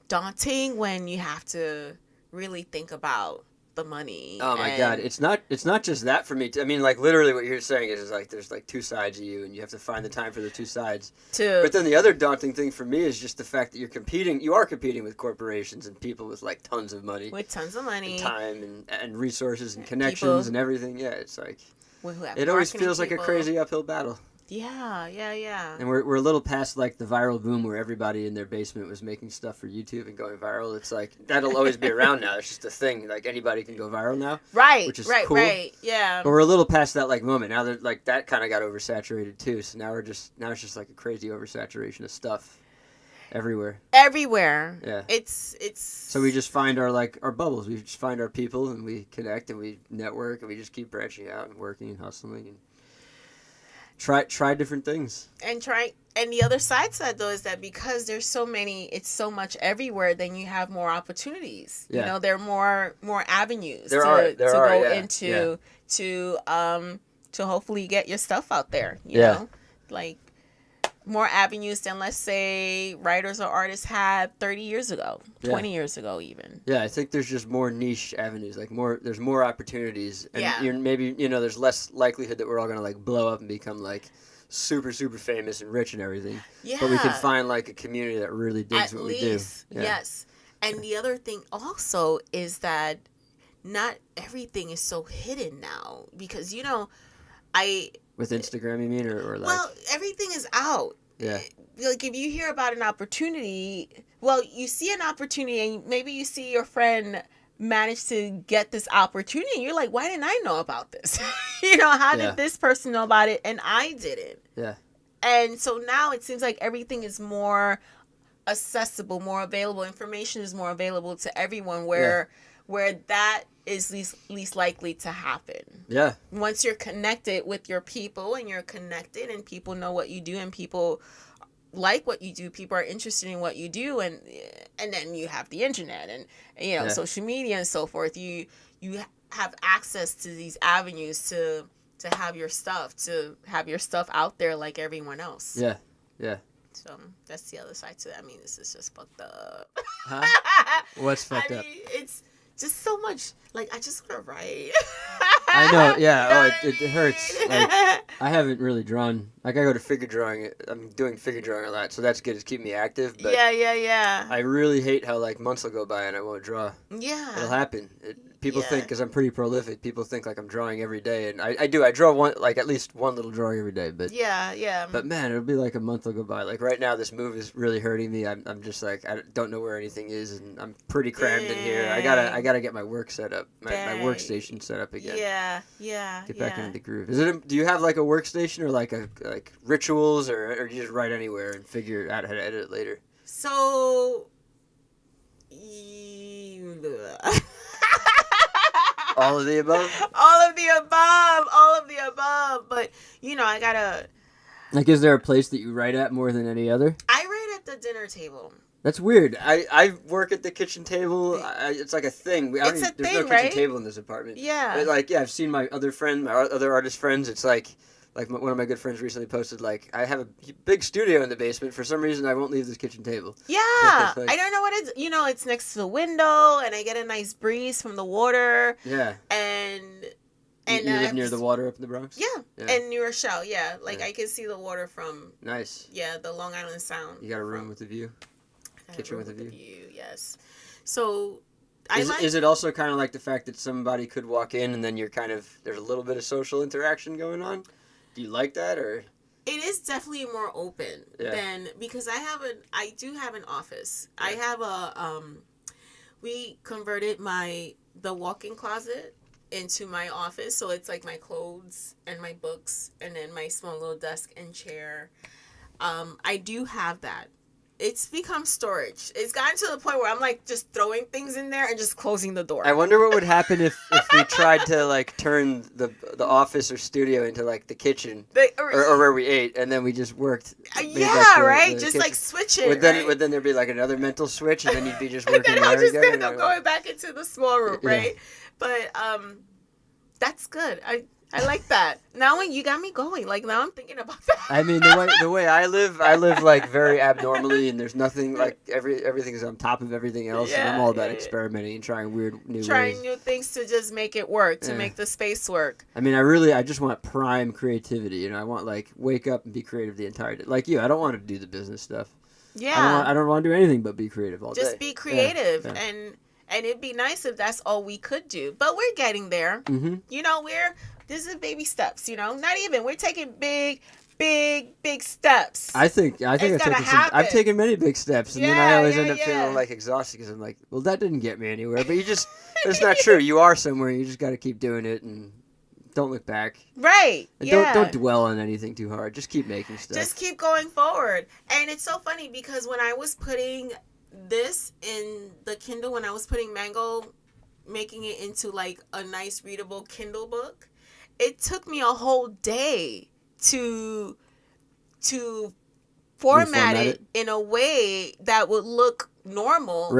daunting when you have to really think about the money. Oh my God, it's not just that for me. I mean, like literally, what you're saying is like there's like two sides of you, and you have to find the time for the two sides. But then the other daunting thing for me is just the fact that you are competing with corporations and people with like tons of money, and time and resources and connections and everything. Yeah, it's like it always feels like a crazy uphill battle. Yeah. And we're a little past like the viral boom where everybody in their basement was making stuff for YouTube and going viral. It's like that'll always be around now. It's just a thing. Like anybody can go viral now. Right. Which is cool. Right. Yeah. But we're a little past that like moment. Now that like that kind of got oversaturated too. So now it's just like a crazy oversaturation of stuff everywhere. Yeah. It's So we just find our bubbles. We just find our people and we connect and we network and we just keep branching out and working and hustling and try different things. And the other side to that though is that because there's it's so much everywhere, then you have more opportunities. Yeah. You know, there are more avenues to go into to hopefully get your stuff out there. You know? Like more avenues than let's say writers or artists had 30 years ago, 20 years ago even. Yeah, I think there's just more niche avenues, there's more opportunities, and maybe there's less likelihood that we're all gonna like blow up and become like super super famous and rich and everything. Yeah. But we can find like a community that really digs what we do. Yeah. Yes. And the other thing also is that not everything is so hidden now because with Instagram, you mean, or like? Well, everything is out. Yeah. Like if you hear about an opportunity, you see an opportunity, and maybe you see your friend manage to get this opportunity, and you're like, why didn't I know about this? How did this person know about it and I didn't? Yeah. And so now it seems like everything is more accessible, more available. Information is more available to everyone. Where that is least likely to happen. Yeah. Once you're connected with your people and you're connected and people know what you do and people like what you do, people are interested in what you do, and then you have the internet and social media and so forth. You have access to these avenues to have your stuff out there like everyone else. Yeah. Yeah. So that's the other side to it. I mean, this is just fucked up. Huh? What's fucked up? It's just so much. Like, I just want to write. I know, yeah. It hurts. Like, I haven't really drawn. Like, I go to figure drawing. I'm doing figure drawing a lot, so that's good. It's keeping me active. But yeah. I really hate how, like, months will go by and I won't draw. Yeah. It'll happen. People think, because I'm pretty prolific, people think, like, I'm drawing every day. And I do. I draw at least one little drawing every day. But yeah. But, man, it'll be, like, a month will go by. Like, right now, this move is really hurting me. I'm just, like, I don't know where anything is. And I'm pretty crammed in here. I gotta get my work set up. My workstation set up again. Yeah. Get back into the groove. Do you have like a workstation or like rituals or do you just write anywhere and figure out how to edit it later? So all of the above? All of the above. But I gotta. Like, is there a place that you write at more than any other? I write at the dinner table. That's weird. I work at the kitchen table. It's like a thing. There's no kitchen table in this apartment. Yeah. But I've seen my other artist friends. It's like one of my good friends recently posted, like, I have a big studio in the basement. For some reason, I won't leave this kitchen table. Yeah. I don't know what it's, it's next to the window, and I get a nice breeze from the water. Yeah. And you live near the water up in the Bronx? Yeah. And New Rochelle, yeah. I can see the water from... Nice. Yeah, the Long Island Sound. You got a room with a view? Kitchen with a view. Yes. So is it also kind of like the fact that somebody could walk in and then there's a little bit of social interaction going on? Do you like that, or? It is definitely more open than, because I do have an office. Yeah. I have we converted the walk-in closet into my office, so it's like my clothes and my books and then my small little desk and chair. I do have that it's become storage. It's gotten to the point where I'm like just throwing things in there and just closing the door. I wonder what would happen if we tried to like turn the office or studio into like the kitchen or where we ate, and then we just worked. Yeah, right. Just like switch it. Would then there'd be like another mental switch, and then you'd be just working and then I'll there just again. end up going back into the small room, right? But that's good. I like that. Now when you got me going, like now I'm thinking about that. I mean, the way I live like very abnormally, and there's nothing like everything's on top of everything else, and I'm all about experimenting and trying weird new ways. New things to just make it work, to make the space work. I mean, I just want prime creativity. You know, I want like wake up and be creative the entire day. Like you, I don't want to do the business stuff. Yeah. I don't want to do anything but be creative all day. Just be creative and it'd be nice if that's all we could do. But we're getting there. Mm-hmm. You know, this is baby steps, you know? Not even. We're taking big steps. I think I've taken many big steps, and then I always end up feeling like exhausted because I'm like, well, that didn't get me anywhere. But it's not true. You are somewhere. You just got to keep doing it and don't look back. Right. And don't dwell on anything too hard. Just keep making stuff. Just keep going forward. And it's so funny because when I was putting this in the Kindle, when I was putting Mango, making it into like a nice readable Kindle book, it took me a whole day to format it in a way that would look normal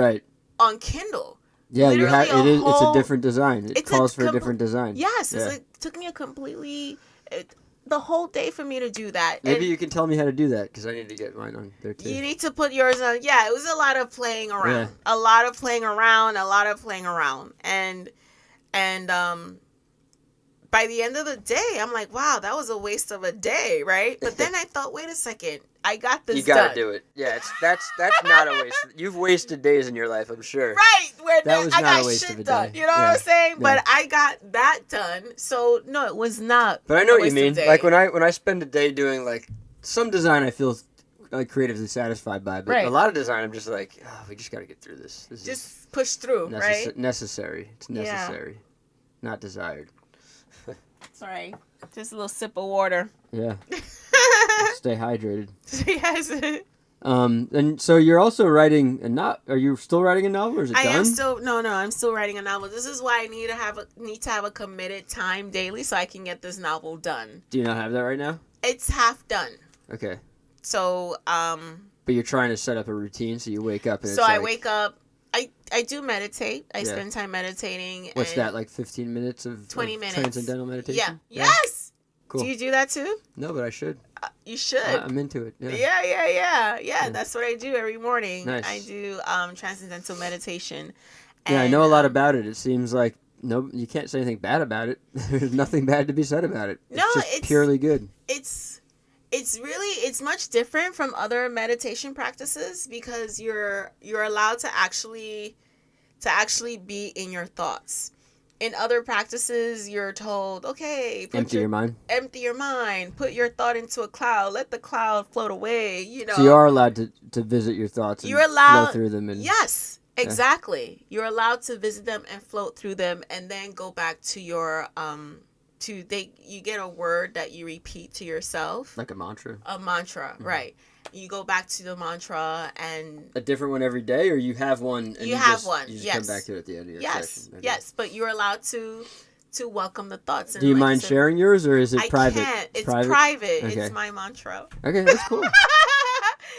on Kindle. Yeah, it's a different design. It calls for a different design. Yes, it took me the whole day for me to do that. Maybe you can tell me how to do that because I need to get mine on there too. You need to put yours on. Yeah, it was a lot of playing around. A lot of playing around. And by the end of the day, I'm like, wow, that was a waste of a day, right? But then I thought, wait a second, I got this done. You gotta do it. Yeah, that's not a waste. You've wasted days in your life, I'm sure. Right, where that was I not got a waste shit of a done. day. You know what I'm saying? Yeah. But I got that done. So no, it was not. But I know what you mean. Like when I spend a day doing like some design, I feel like creatively satisfied by. But a lot of design, I'm just like, oh, we just gotta get through this. Just push through, right? Necessary. It's necessary, not desired. Sorry, just a little sip of water. Yeah. Stay hydrated. Yes. And so you're also writing a novel. Are you still writing a novel, or is it done? I'm still writing a novel. This is why I need to have a committed time daily so I can get this novel done. Do you not have that right now? It's half done. Okay. So But you're trying to set up a routine, so you wake up and so I wake up. I do meditate. I spend time meditating. What's that, like 15 minutes of 20 minutes transcendental meditation? Yeah. Yes. Cool. Do you do that too? No, but I should. You should. I'm into it. Yeah. That's what I do every morning. Nice. I do transcendental meditation. Yeah, I know a lot about it. It seems like you can't say anything bad about it. There's nothing bad to be said about it. It's purely good. It's much different from other meditation practices because you're allowed to actually be in your thoughts. In other practices, you're told, okay, empty your mind, put your thought into a cloud, let the cloud float away. You know, so you are allowed to visit your thoughts. You're allowed flow through them. Yes, exactly. Yeah. You're allowed to visit them and float through them, and then go back to your you get a word that you repeat to yourself. Like a mantra. Mm-hmm. Right. You go back to the mantra and... A different one every day, or you have one and you just come back to it at the end of your session? Okay. Yes, but you're allowed to welcome the thoughts. Do you mind sharing yours, or is it private? I can't. It's private. Okay. It's my mantra. Okay, that's cool.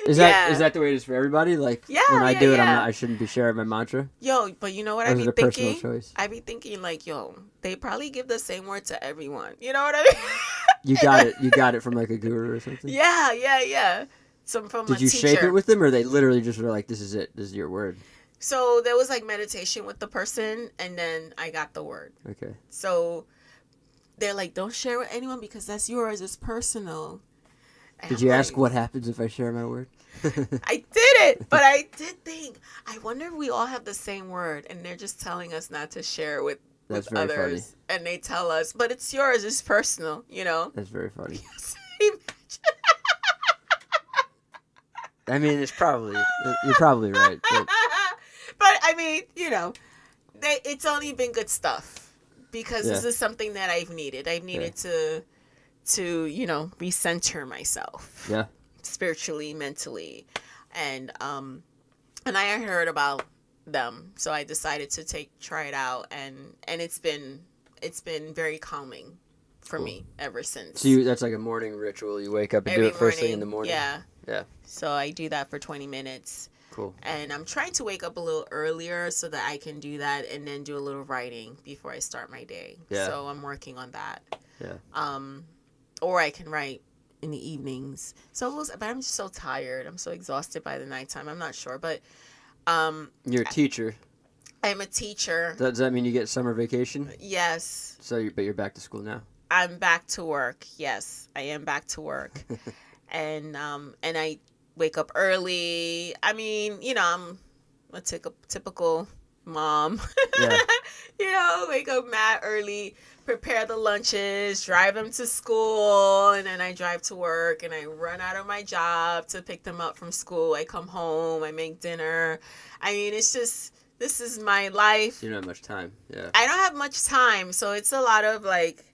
Is that the way it is for everybody? Like when I do it, I shouldn't be sharing my mantra. Yo, but you know what I be thinking? Choice? I be thinking like, yo, they probably give the same word to everyone. You know what I mean? You got it. You got it from like a guru or something. Yeah. Did you shape it with them, or they literally just were like, "This is it. This is your word." So there was like meditation with the person, and then I got the word. Okay. So they're like, "Don't share with anyone because that's yours. It's personal." Did you ask what happens if I share my word? I didn't, but I did think, I wonder if we all have the same word and they're just telling us not to share with others. Funny. And they tell us, but it's yours, it's personal, you know? That's very funny. Yes. I mean, you're probably right. But I mean, you know, it's only been good stuff because this is something that I've needed. I've needed to recenter myself. Yeah. Spiritually, mentally. and I had heard about them, so I decided to try it out, and it's been very calming for me ever since. So that's like a morning ritual. You wake up and Every do it first thing morning, in the morning. Yeah. So I do that for 20 minutes. Cool. And I'm trying to wake up a little earlier so that I can do that and then do a little writing before I start my day. Yeah. So I'm working on that. Yeah. Or I can write in the evenings. But I'm just so tired. I'm so exhausted by the nighttime. I'm not sure, but You're a teacher. I'm a teacher. Does that mean you get summer vacation? Yes. But you're back to school now. I'm back to work. Yes, I am back to work. and I wake up early. I mean, I'm a typical mom. Yeah. Wake up mad early, prepare the lunches, drive them to school, and then I drive to work, and I run out of my job to pick them up from school. I come home, I make dinner. I mean, it's just, this is my life. You don't have much time. Yeah. I don't have much time, so it's a lot of like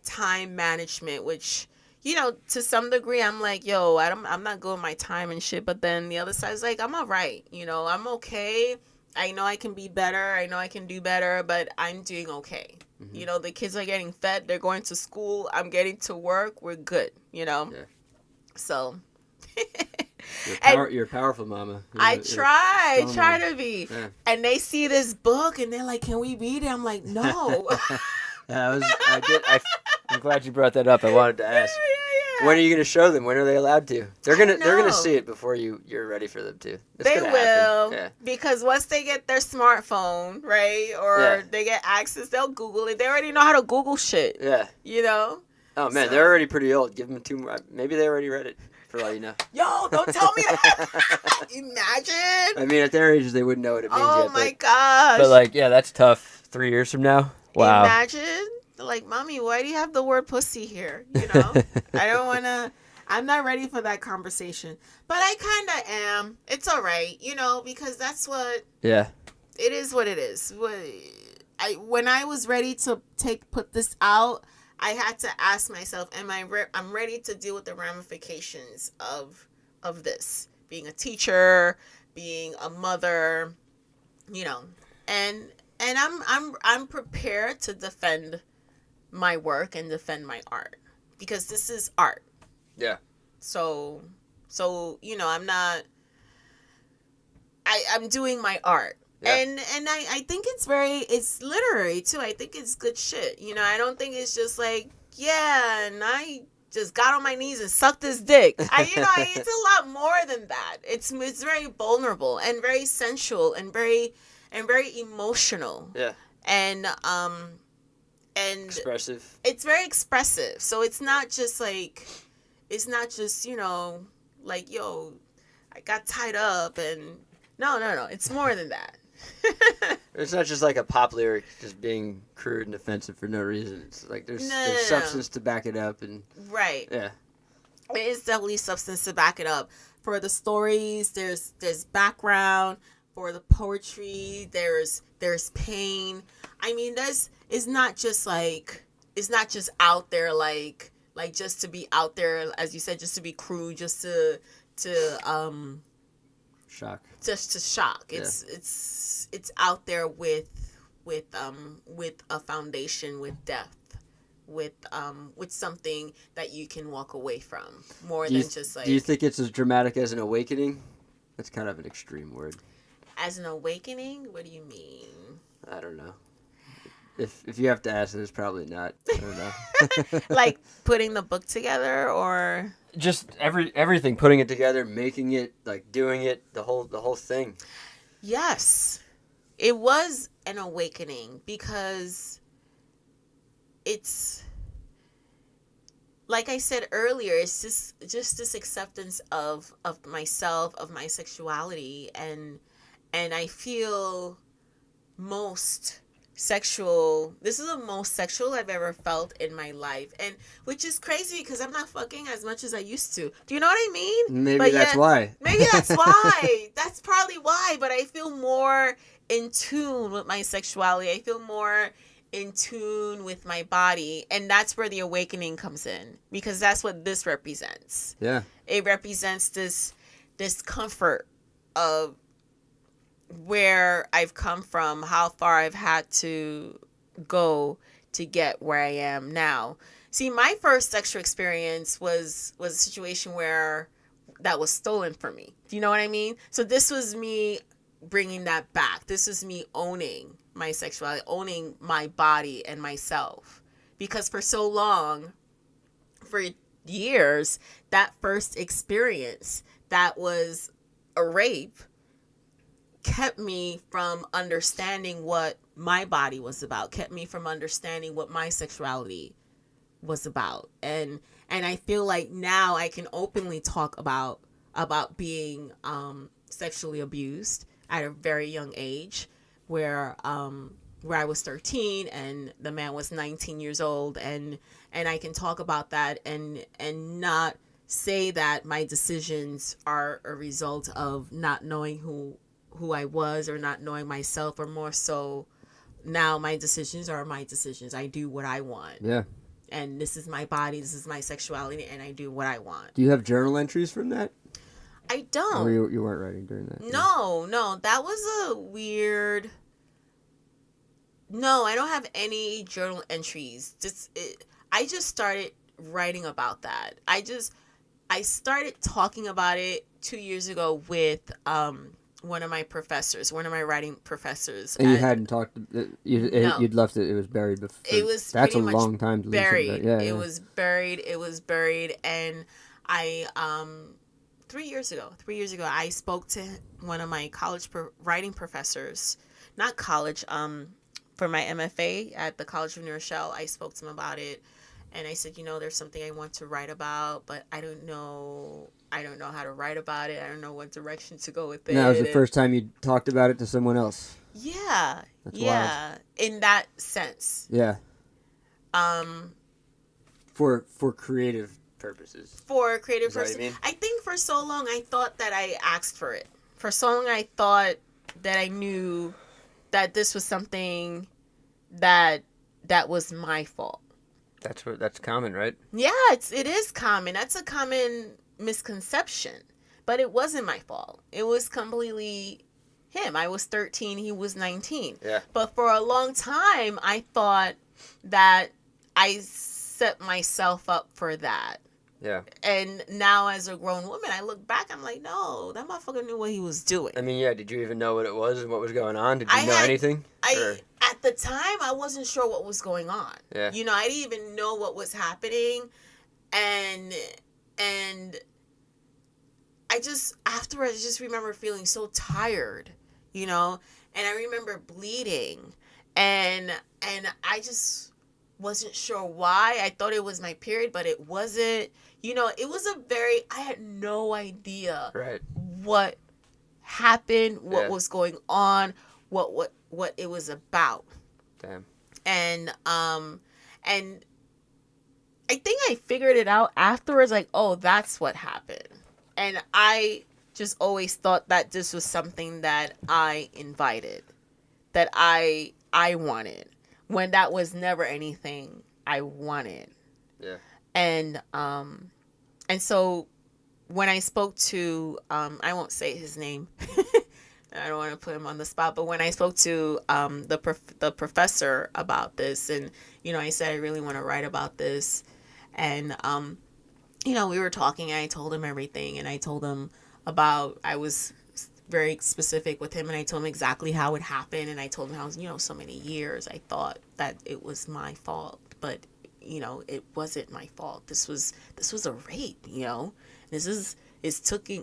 time management, which, to some degree, I'm like, yo, I'm not good with my time and shit. But then the other side is like, I'm all right. I'm okay. I know I can be better. I know I can do better, but I'm doing okay. Mm-hmm. The kids are getting fed. They're going to school. I'm getting to work. We're good, Yeah. So. You're a powerful mama. I try to be. Yeah. And they see this book and they're like, can we read it? I'm like, no. I'm glad you brought that up. I wanted to ask. Yeah. When are you going to show them? When are they allowed to? They're gonna see it before you're ready for them to. They will, because once they get their smartphone, right, or they get access, they'll Google it. They already know how to Google shit. Yeah. Oh man, they're already pretty old. Give them 2 more. Maybe they already read it. For all you know. Yo, don't tell me that. Imagine. I mean, at their ages, they wouldn't know what it means yet. Oh my gosh. But that's tough. 3 years from now. Wow. Imagine. Like, mommy, why do you have the word pussy here? I don't want to. I'm not ready for that conversation. But I kind of am. It's all right, because that's what. Yeah. It is what it is. When I was ready to put this out, I had to ask myself, I'm ready to deal with the ramifications of this, being a teacher, being a mother, and I'm prepared to defend my work and defend my art, because this is art. Yeah. So I'm doing my art. Yeah. And I think it's literary too. I think it's good shit. I don't think it's just like, yeah, and I just got on my knees and sucked his dick. It's a lot more than that. It's very vulnerable and very sensual and very emotional. Yeah. And expressive. It's very expressive. So it's not just like, like, yo, I got tied up and no. It's more than that. It's not just like a pop lyric just being crude and offensive for no reason. It's like there's substance to back it up, and right. Yeah. It is definitely substance to back it up. For the stories, there's background. For the poetry, there's pain. I mean, it's not just out there like just to be out there, as you said, just to be crude, just to shock. Just to shock. Yeah. It's out there with a foundation, with depth, with something that you can walk away from, more than just like. Do you think it's as dramatic as an awakening? That's kind of an extreme word. As an awakening? What do you mean? I don't know. If you have to ask, it's probably not. I don't know. Like putting the book together, or just everything, putting it together, making it, like doing it, the whole thing. Yes, it was an awakening, because it's like I said earlier, it's just this acceptance of myself, of my sexuality, and I feel most sexual. This is the most sexual I've ever felt in my life, and which is crazy because I'm not fucking as much as I used to. Do you know what I mean? Maybe that's why. Maybe that's why. That's probably why. But I feel more in tune with my sexuality. I feel more in tune with my body, and that's where the awakening comes in, because that's what this represents. Yeah. It represents discomfort of where I've come from, how far I've had to go to get where I am now. See, my first sexual experience was a situation where that was stolen from me. Do you know what I mean? So this was me bringing that back. This was me owning my sexuality, owning my body and myself. Because for so long, for years, that first experience that was a rape kept me from understanding what my body was about, kept me from understanding what my sexuality was about. And I feel like now I can openly talk about being sexually abused at a very young age, where I was 13 and the man was 19 years old, and I can talk about that and not say that my decisions are a result of not knowing who I was or not knowing myself, or more so now my decisions are my decisions. I do what I want. Yeah. And this is my body, this is my sexuality, and I do what I want. Do you have journal entries from that? I don't. Or you weren't writing during that? No, that was a weird... No, I don't have any journal entries. I just started writing about that. I started talking about it 2 years ago with one of my writing professors. And you hadn't talked. You'd left it. It was buried before. It was that's pretty a much long time to buried. Yeah, it was buried, and I 3 years ago, I spoke to one of my college writing professors, not college, for my MFA at the College of New Rochelle. I spoke to him about it, and I said, there's something I want to write about, but I don't know how to write about it. I don't know what direction to go with it. That was the first time you talked about it to someone else. Yeah. That's yeah. wild. In that sense. Yeah. For creative purposes. For creative purposes. What I mean? I think for so long I thought that I asked for it. For so long I thought that I knew that this was something that was my fault. That's common, right? Yeah, it is common. That's a common misconception. But it wasn't my fault. It was completely him. I was 13, he was 19. Yeah. But for a long time, I thought that I set myself up for that. Yeah. And now as a grown woman, I look back, I'm like, no, that motherfucker knew what he was doing. I mean, yeah, did you even know what it was and what was going on? Did you know anything? At the time, I wasn't sure what was going on. Yeah. I didn't even know what was happening. And afterwards, I just remember feeling so tired, and I remember bleeding, and I just wasn't sure why. I thought it was my period, but it wasn't. It was I had no idea what happened, what was going on, what it was about. Damn. And I think I figured it out afterwards, like, oh, that's what happened. And I just always thought that this was something that I invited, that I wanted, when that was never anything I wanted. Yeah. And so when I spoke to, I won't say his name. I don't want to put him on the spot, but when I spoke to the professor about this, and I said I really want to write about this, and we were talking, and I told him everything, and I told him I was very specific with him, and I told him exactly how it happened, and I told him how so many years I thought that it was my fault, but it wasn't my fault. This was a rape. It's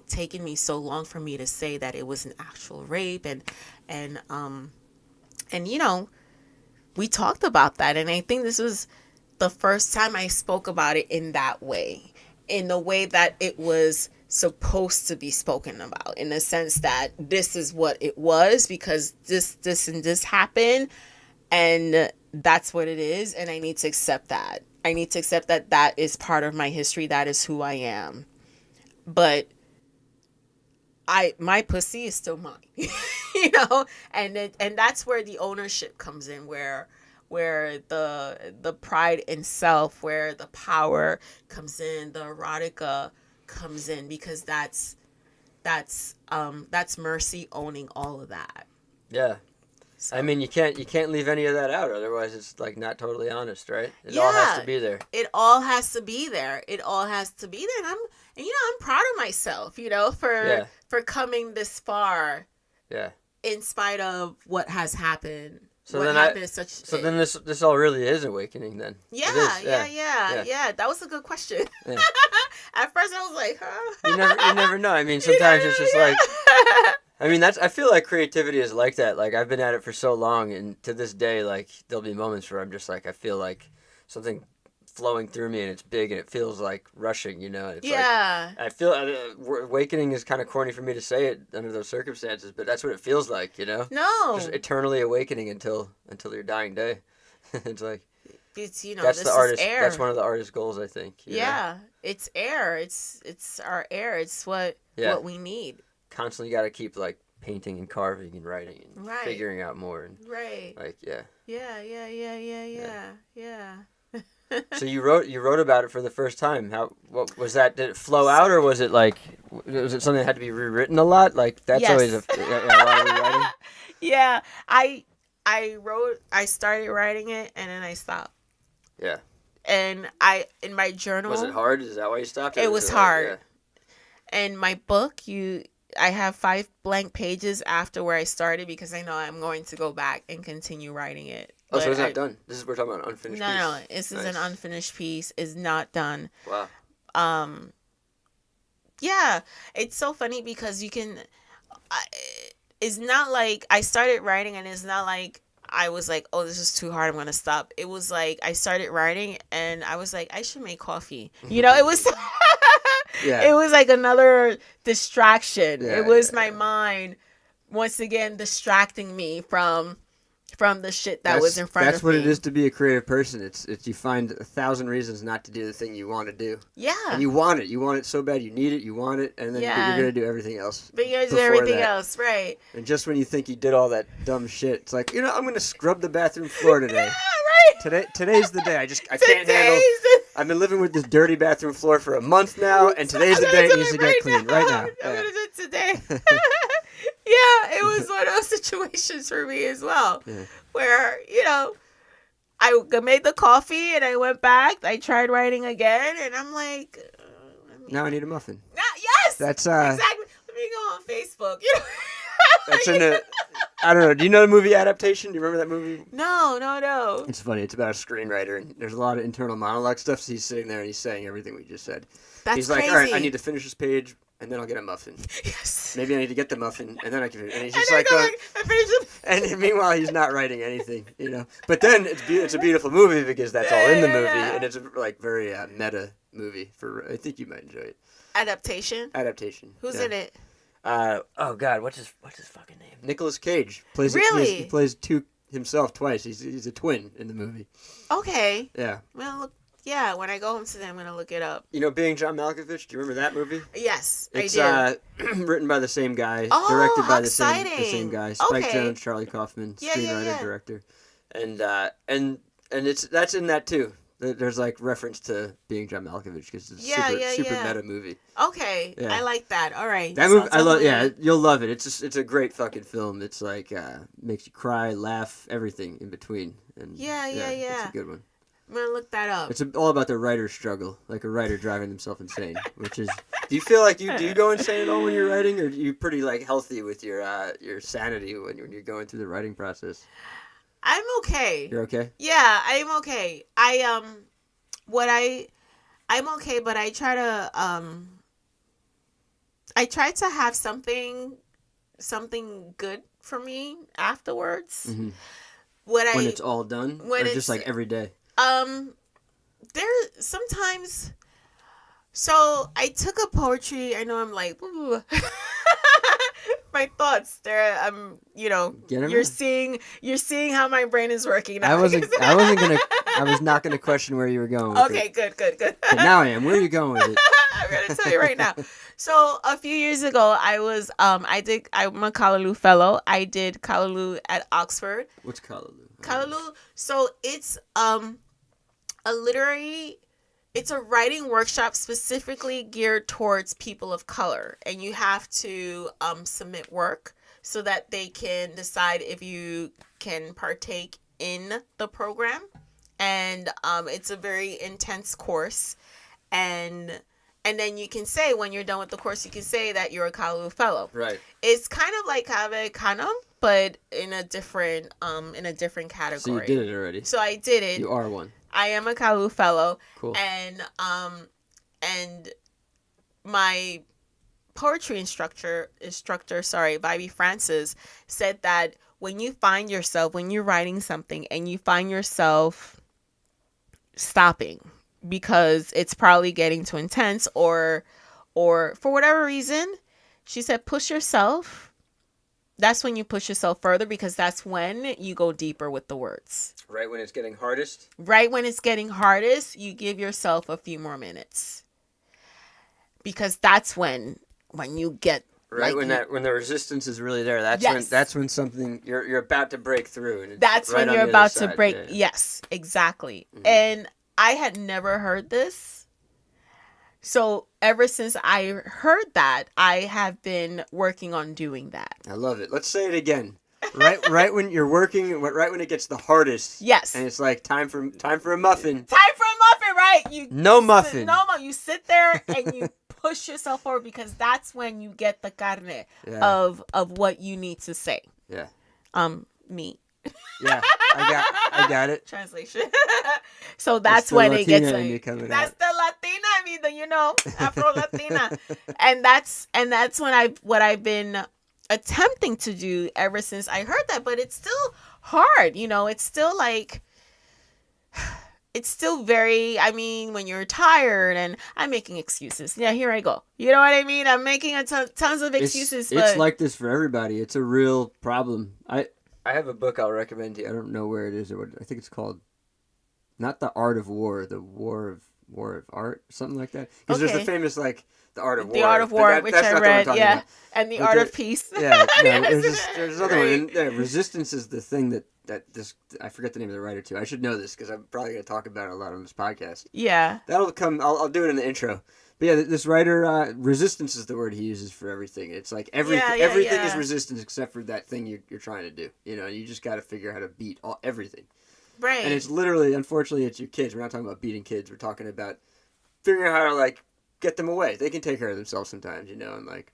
taken me so long for me to say that it was an actual rape, and we talked about that, and I think this was the first time I spoke about it in that way, in the way that it was supposed to be spoken about, in the sense that this is what it was because this and this happened, and that's what it is, and I need to accept that. I need to accept that that is part of my history. That is who I am. But my pussy is still mine, and that's where the ownership comes in, where the pride in self, where the power comes in, the erotica comes in, because that's that's Mercy owning all of that. Yeah. So, I mean, you can't leave any of that out, otherwise it's like not totally honest, right? It all has to be there. It all has to be there. It all has to be there. And I'm proud of myself, for coming this far. Yeah. In spite of what has happened. So then this all really is awakening then. Yeah. That was a good question. Yeah. At first I was like, huh? You never know. I mean, sometimes it's just like, I mean, I feel like creativity is like that. Like, I've been at it for so long, and to this day, like, there'll be moments where I'm just like, I feel like something flowing through me, and it's big, and it feels like rushing, And it's like, I feel, awakening is kind of corny for me to say it under those circumstances, but that's what it feels like, No. Just eternally awakening until your dying day. It's like, it's, that's this the artist. is air. That's one of the artist's goals, I think. Yeah. It's air. It's our air. It's what we need. Constantly got to keep like painting and carving and writing and figuring out more and like Yeah. So you wrote about it for the first time. What was that? Did it flow out, or was it like, was it something that had to be rewritten a lot? Like that's always a lot of rewriting. Yeah, I started writing it and then I stopped. Yeah. And in my journal. Was it hard? Is that why you stopped? It was hard. And my book, I have 5 blank pages after where I started because I know I'm going to go back and continue writing it. Oh, so it's not done. We're talking about an unfinished piece. No, this is an unfinished piece. It's not done. Wow. Yeah, it's so funny because it's not like I started writing and it's not like I was like, oh, this is too hard, I'm going to stop. It was like I started writing and I was like, I should make coffee. It was it was like another distraction. It was my mind once again distracting me from the shit that was in front of me. That's what it is to be a creative person. It's you find 1,000 reasons not to do the thing you want to do. Yeah. And you want it. You want it so bad. You need it. You want it. And then you're going to do everything else. But you're going to do everything else, right. And just when you think you did all that dumb shit, it's like, I'm going to scrub the bathroom floor today. Yeah, right. Today's the day. I can't handle. I've been living with this dirty bathroom floor for a month now, and today's the day it needs to get clean. Right now. I'm going to do it today. Yeah, it was one of those situations for me as well, where, I made the coffee and I went back. I tried writing again, and I'm like, now I need a muffin. Yes, that's exactly. Let me go on Facebook. That's in the. I don't know. Do you know the movie Adaptation? Do you remember that movie? No. It's funny. It's about a screenwriter, and there's a lot of internal monologue stuff. So he's sitting there and he's saying everything we just said. He's like, all right, I need to finish this page. And then I'll get a muffin. Yes. Maybe I need to get the muffin, and then I can. And he's just like, I finish it. And meanwhile, he's not writing anything, But then it's a beautiful movie because that's all in the movie, and it's a very meta movie. I think you might enjoy it. Adaptation. Who's in it? Oh God, what's his fucking name? Nicolas Cage plays. Really? He plays himself twice. He's a twin in the movie. Okay. Yeah. Well, look. Yeah, when I go home today, I'm going to look it up. Being John Malkovich, do you remember that movie? Yes, I do. It's written by the same guy, directed by the same guy, Spike Jonze, Charlie Kaufman, screenwriter, director. And that's in that too. There's like reference to Being John Malkovich because it's a super meta movie. Okay, yeah. I like that. All right. That movie, I love. Yeah, you'll love it. It's a great fucking film. It's like makes you cry, laugh, everything in between. And yeah. It's a good one. I'm gonna look that up. It's all about the writer's struggle, like a writer driving himself insane. Which is, do you feel like do you go insane at all when you're writing, or are you pretty like healthy with your sanity when you're going through the writing process? I'm okay. You're okay? Yeah, I'm okay. I'm okay, but I try to have something good for me afterwards. Mm-hmm. When it's all done, or just like every day. There sometimes. So I took a poetry. I know I'm like my thoughts. There, you're seeing how my brain is working now. I was not gonna question where you were going. Okay, good. But now I am. Where are you going with it? I'm gonna tell you right now. So a few years ago, I'm a Callaloo fellow. I did Callaloo at Oxford. What's Callaloo? Callaloo. So it's a literary it's a writing workshop specifically geared towards people of color, and you have to submit work so that they can decide if you can partake in the program. And it's a very intense course, and then you can say, when you're done with the course, you can say that you're a Kalu fellow. Right. It's kind of like Kave Kanam, but in a different category. So you did it already. So I did it. You are one. I am a Kalu fellow. Cool. And my poetry instructor, Viby Francis, said that when you're writing something and you find yourself stopping because it's probably getting too intense or for whatever reason, she said, push yourself. That's when you push yourself further, because that's when you go deeper with the words. Right when it's getting hardest? Right when it's getting hardest, you give yourself a few more minutes. Because that's when you get right, like, when the resistance is really there. That's when something you're about to break through, and that's right when you're about to break. Yeah. Yes, exactly. Mm-hmm. And I had never heard this. So ever since I heard that, I have been working on doing that. I love it. Let's say it again. Right when you're working, right when it gets the hardest. Yes. And it's like time for a muffin. Time for a muffin, right? Muffin. You sit there and you push yourself forward, because that's when you get the carne of what you need to say. Yeah. Me. Yeah, I got it. Translation. So that's when it gets like, that's the Latina in me, Afro Latina. and that's what I've been attempting to do ever since I heard that, but it's still hard, it's still like, it's still very, when you're tired, and I'm making excuses. Yeah, here I go. You know what I mean? I'm making tons of excuses. It's like this for everybody. It's a real problem. I have a book I'll recommend to you. I don't know where it is, or what, I think it's called, not The Art of War, The War of Art, something like that. Because there's the famous, The Art of War. The Art of War, which I read, yeah. And The Art of Peace. Yeah, no, there's another one. And, resistance is the thing that this, I forget the name of the writer too. I should know this because I'm probably going to talk about it a lot on this podcast. Yeah. That'll come, I'll do it in the intro. But yeah, this writer, resistance is the word he uses for everything. It's like everything is resistance except for that thing you're trying to do. You just got to figure out how to beat everything. Right. And it's literally, unfortunately, it's your kids. We're not talking about beating kids. We're talking about figuring out how to, get them away. They can take care of themselves sometimes, and right.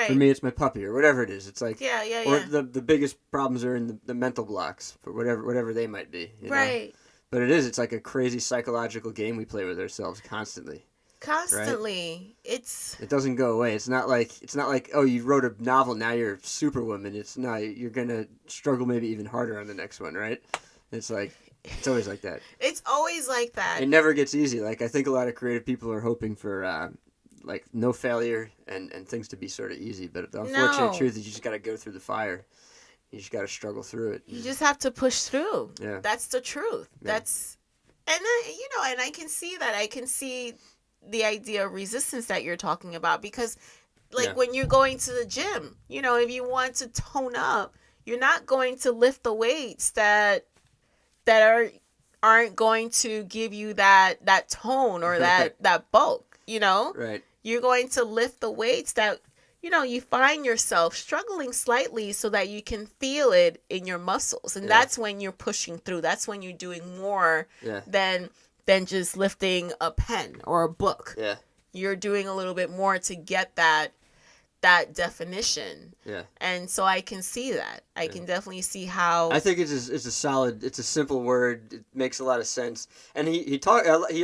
For me, it's my puppy or whatever it is. It's like, or the biggest problems are in the mental blocks for whatever they might be. Right. But it's like a crazy psychological game we play with ourselves constantly. Constantly. Right? It doesn't go away. It's not like oh, you wrote a novel, now you're Superwoman. It's not, you're gonna struggle maybe even harder on the next one, right? It's like, it's always like that. It's always like that. It never gets easy. I think a lot of creative people are hoping for no failure and things to be sort of easy, but the unfortunate truth is you just got to go through the fire. You just got to struggle through it. You just have to push through. Yeah. That's the truth. Yeah. And I can see that. I can see the idea of resistance that you're talking about, because when you're going to the gym, if you want to tone up, you're not going to lift the weights that aren't going to give you that tone or that bulk, Right. You're going to lift the weights that you find yourself struggling slightly so that you can feel it in your muscles, and that's when you're pushing through. That's when you're doing more than just lifting a pen or a book. Yeah. You're doing a little bit more to get that definition. Yeah. And so I can see that. I can definitely see how. I think it's a simple word. It makes a lot of sense. And he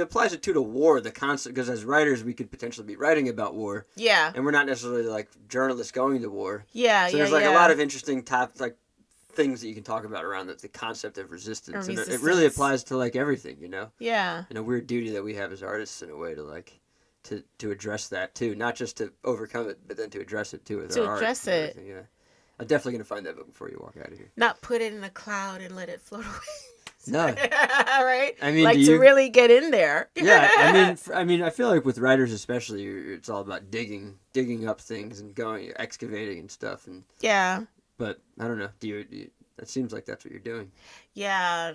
applies it to war, the concept, because as writers we could potentially be writing about war. Yeah. And we're not necessarily journalists going to war. Yeah. So there's a lot of interesting things that you can talk about around the concept of resistance. And it really applies to everything, Yeah. And a weird duty that we have as artists in a way to address that too, not just to overcome it, but then to address it too with our art. To address it. Yeah. I'm definitely gonna find that book before you walk out of here. Not put it in a cloud and let it float away. No. Right? I mean, to really get in there. Yeah, I mean, I feel like with writers especially, it's all about digging up things and excavating and stuff. And yeah. But I don't know. Do you? That seems like that's what you're doing. Yeah,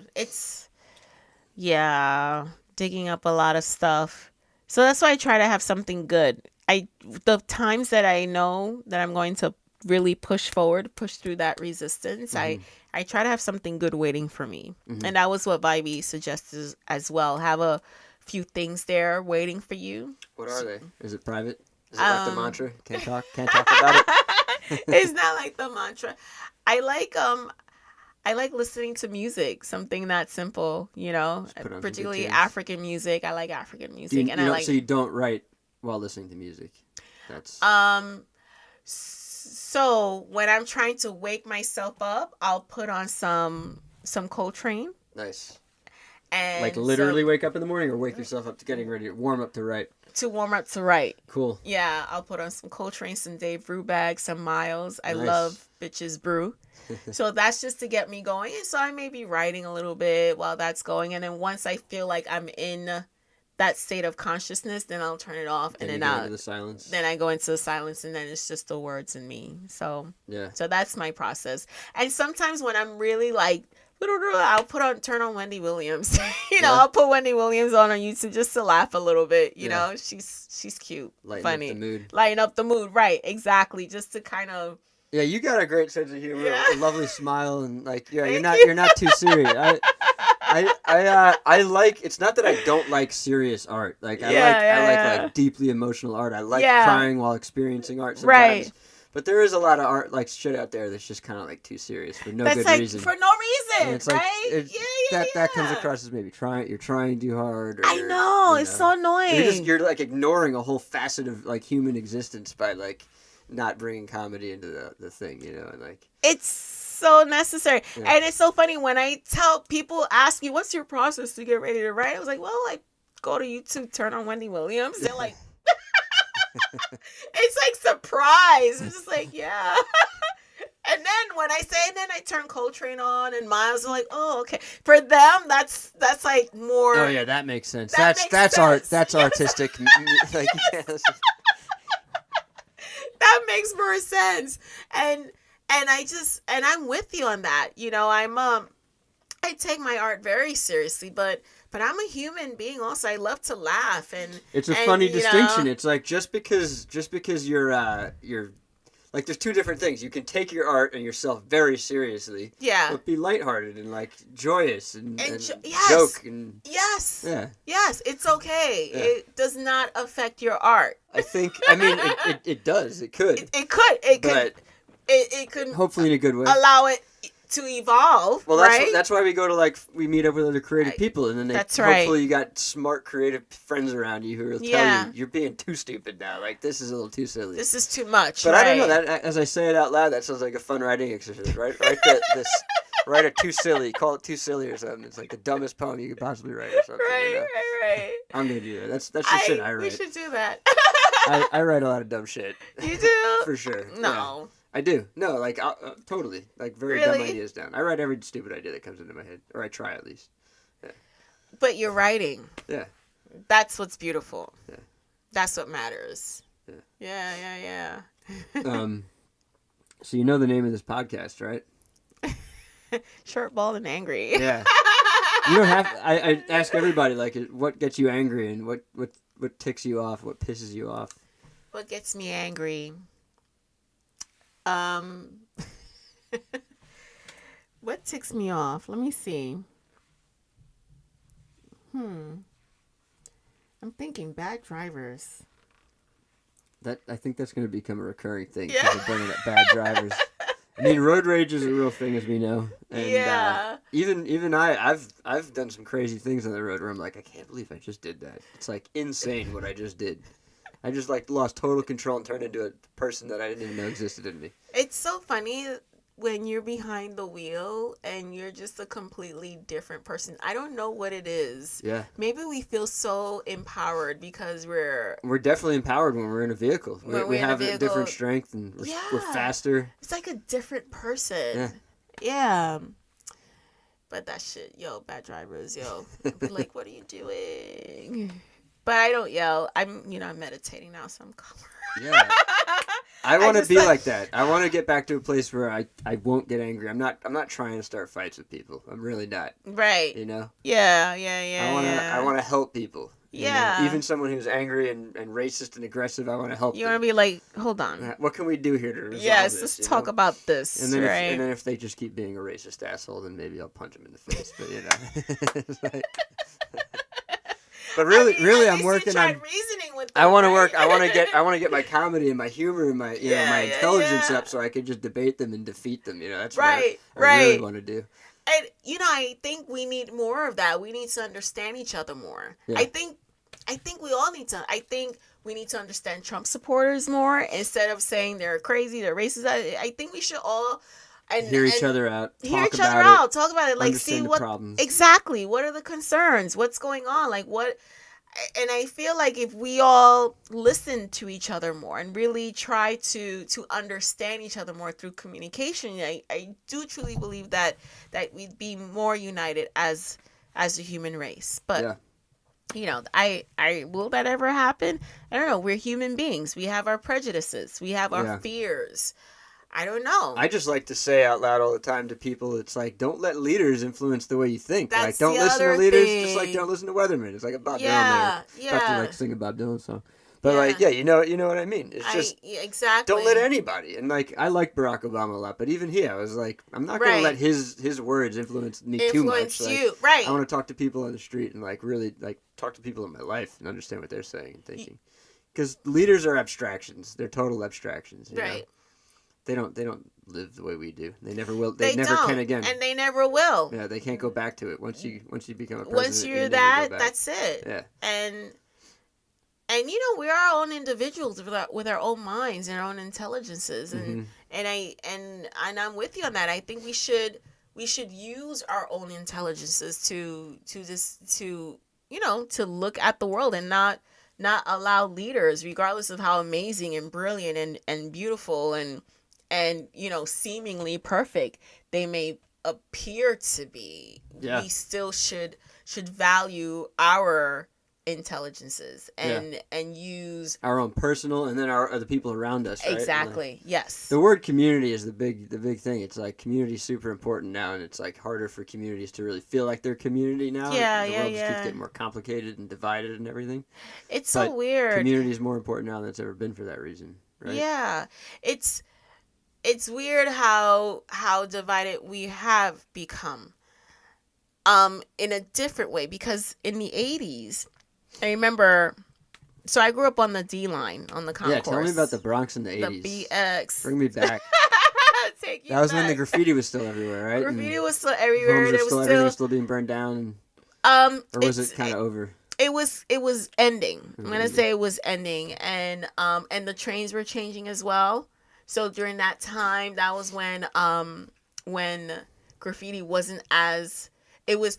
Yeah, digging up a lot of stuff. So that's why I try to have something good. The times that I know that I'm going to really push through that resistance, I try to have something good waiting for me. And that was what Vibey suggested as well. Have a few things there waiting for you. What are they? Is it private? Is it like the mantra? Can't talk about it? It's not like the mantra. I like listening to music, something that simple, particularly African music. I like African music, So you don't write while listening to music. That's So when I'm trying to wake myself up, I'll put on some Coltrane. Nice. And like literally wake up in the morning, or wake yourself up to getting ready to warm up to write. To warm up to write. Cool. Yeah, I'll put on some Coltrane, some Dave Brubeck, some Miles. I Nice. love Bitches Brew. So that's just to get me going. And so I may be writing a little bit while that's going. And then once I feel like I'm in that state of consciousness, then I'll turn it off. Then and you then go into the silence. Then I go into the silence, and then it's just the words and me. So yeah. So that's my process. And sometimes when I'm really like, I'll turn on Wendy Williams. I'll put Wendy Williams on YouTube just to laugh a little bit. You know, she's cute, funny, lighten up the mood. Right, exactly. Just to kind of. Yeah, you got a great sense of humor, a lovely smile, and you're not too serious. I like. It's not that I don't like serious art. I like deeply emotional art. I like crying while experiencing art sometimes. Right. But there is a lot of art, shit out there that's just kind of too serious for no good reason. For no reason, it's right? That comes across as maybe you're trying too hard. Or I know, it's so annoying. You're ignoring a whole facet of human existence by not bringing comedy into the thing, and it's so necessary. Yeah. And it's so funny when I tell people, ask me, what's your process to get ready to write? I was like, well, go to YouTube, turn on Wendy Williams. They're like, it's surprise. It's just yeah. And then when I say, then I turn Coltrane on, and Miles are like, oh, okay. For them, that's more. Oh yeah, that makes sense. That's art. That's artistic. Yes. That makes more sense. And I'm with you on that. I take my art very seriously, but I'm a human being also. I love to laugh, and it's a funny distinction. It's just because you're there's two different things. You can take your art and yourself very seriously. Yeah. But be lighthearted and joyous and yes. joke and yes. Yeah. Yes, it's okay. Yeah. It does not affect your art. It does. It could. It could hopefully in a good way. Allow it to evolve. Well, right? That's why we go to we meet up with other creative people, and then hopefully you got smart creative friends around you who will tell you you're being too stupid now. This is a little too silly. This is too much. But I don't know that as I say it out loud, that sounds like a fun writing exercise, right? Write a too silly, call it too silly or something. It's the dumbest poem you could possibly write or something. Right. I'm gonna do that. That's just shit I write. We should do that. I write a lot of dumb shit. You do? For sure. No. Yeah. I do. No, totally. Very dumb ideas down. I write every stupid idea that comes into my head. Or I try at least. Yeah. But you're writing. Yeah. That's what's beautiful. Yeah. That's what matters. Yeah. So you know the name of this podcast, right? Short, bald, and angry. Yeah. You don't have... I ask everybody, what gets you angry and what ticks you off, what pisses you off? What gets me angry... what ticks me off? Let me see. I'm thinking bad drivers. I think that's going to become a recurring thing. Yeah. People bringing up bad drivers. Road rage is a real thing, as we know. And, even I've done some crazy things on the road where I'm like, I can't believe I just did that. It's insane what I just did. I just lost total control and turned into a person that I didn't even know existed in me. It's so funny when you're behind the wheel and you're just a completely different person. I don't know what it is. Yeah. Maybe we feel so empowered because we're definitely empowered when we're in a vehicle. We have a different strength and we're faster. It's like a different person. Yeah. But that shit, bad drivers, I'd be like, what are you doing? But I don't yell. I'm meditating now, so I'm calmer. Yeah. I want to just be like that. I want to get back to a place where I won't get angry. I'm not trying to start fights with people. I'm really not. Right. You know? Yeah. I want to help people. you know? Yeah. Even someone who's angry and racist and aggressive, I want to help You them. want to be like, hold on. What can we do here to resolve Yes, this? let's talk about this, and then right? and then if they just keep being a racist asshole, then maybe I'll punch them in the face. But you know, it's like, but really, I'm working on reasoning with them, I want to right? work. I want to get my comedy and my humor and my my intelligence up, so I can just debate them and defeat them. You know, that's what I really want to do. And I think we need more of that. We need to understand each other more. Yeah. I think we all need to. I think we need to understand Trump supporters more instead of saying they're crazy, they're racist. I think we should all hear each other out. Talk about it. Like, see what problems. Exactly. What are the concerns? What's going on? Like what? And I feel like if we all listen to each other more and really try to understand each other more through communication, I do truly believe that we'd be more united as a human race. But I will that ever happen? I don't know. We're human beings. We have our prejudices. We have our fears. I don't know. I just like to say out loud all the time to people, it's like, don't let leaders influence the way you think. That's don't the listen other to leaders, thing. just like don't listen to weathermen. It's like a Bob Dylan Yeah. About to like sing a Bob Dylan song. But you know what I mean. It's just exactly. Don't let anybody. And like I like Barack Obama a lot, but even I was like, I'm not gonna let his words influence me too much. You, like, right? I want to talk to people on the street and like really like talk to people in my life and understand what they're saying and thinking. Because leaders are abstractions. They're total abstractions. You know? They don't live the way we do. They never will. They never can again. And they never will. Yeah, they can't go back to it. Once you become a president. Once you're that, that's it. Yeah. And we're our own individuals with our own minds and our own intelligences, and I'm with you on that. I think we should use our own intelligences to look at the world and not allow leaders, regardless of how amazing and brilliant and beautiful and seemingly perfect they may appear to be. We still should value our intelligences and use our own personal and then the people around us, right? Exactly. Yes. The word community is the big thing. It's like community is super important now, and it's like harder for communities to really feel like they're community now. The world just keeps getting more complicated and divided and everything. It's so weird. Community is more important now than it's ever been for that reason, right? Yeah. It's weird how divided we have become in a different way, because in the 80s, I remember, so I grew up on the D line, on the concourse. Yeah, tell me about the Bronx in the 80s. The BX. Bring me back. Take you that was back. when the graffiti was still everywhere, right? Graffiti was still everywhere. Everything was still being burned down. Or was it kind of over? It was ending. I'm gonna say it was ending, and the trains were changing as well. So during that time, that was when graffiti wasn't as. It was,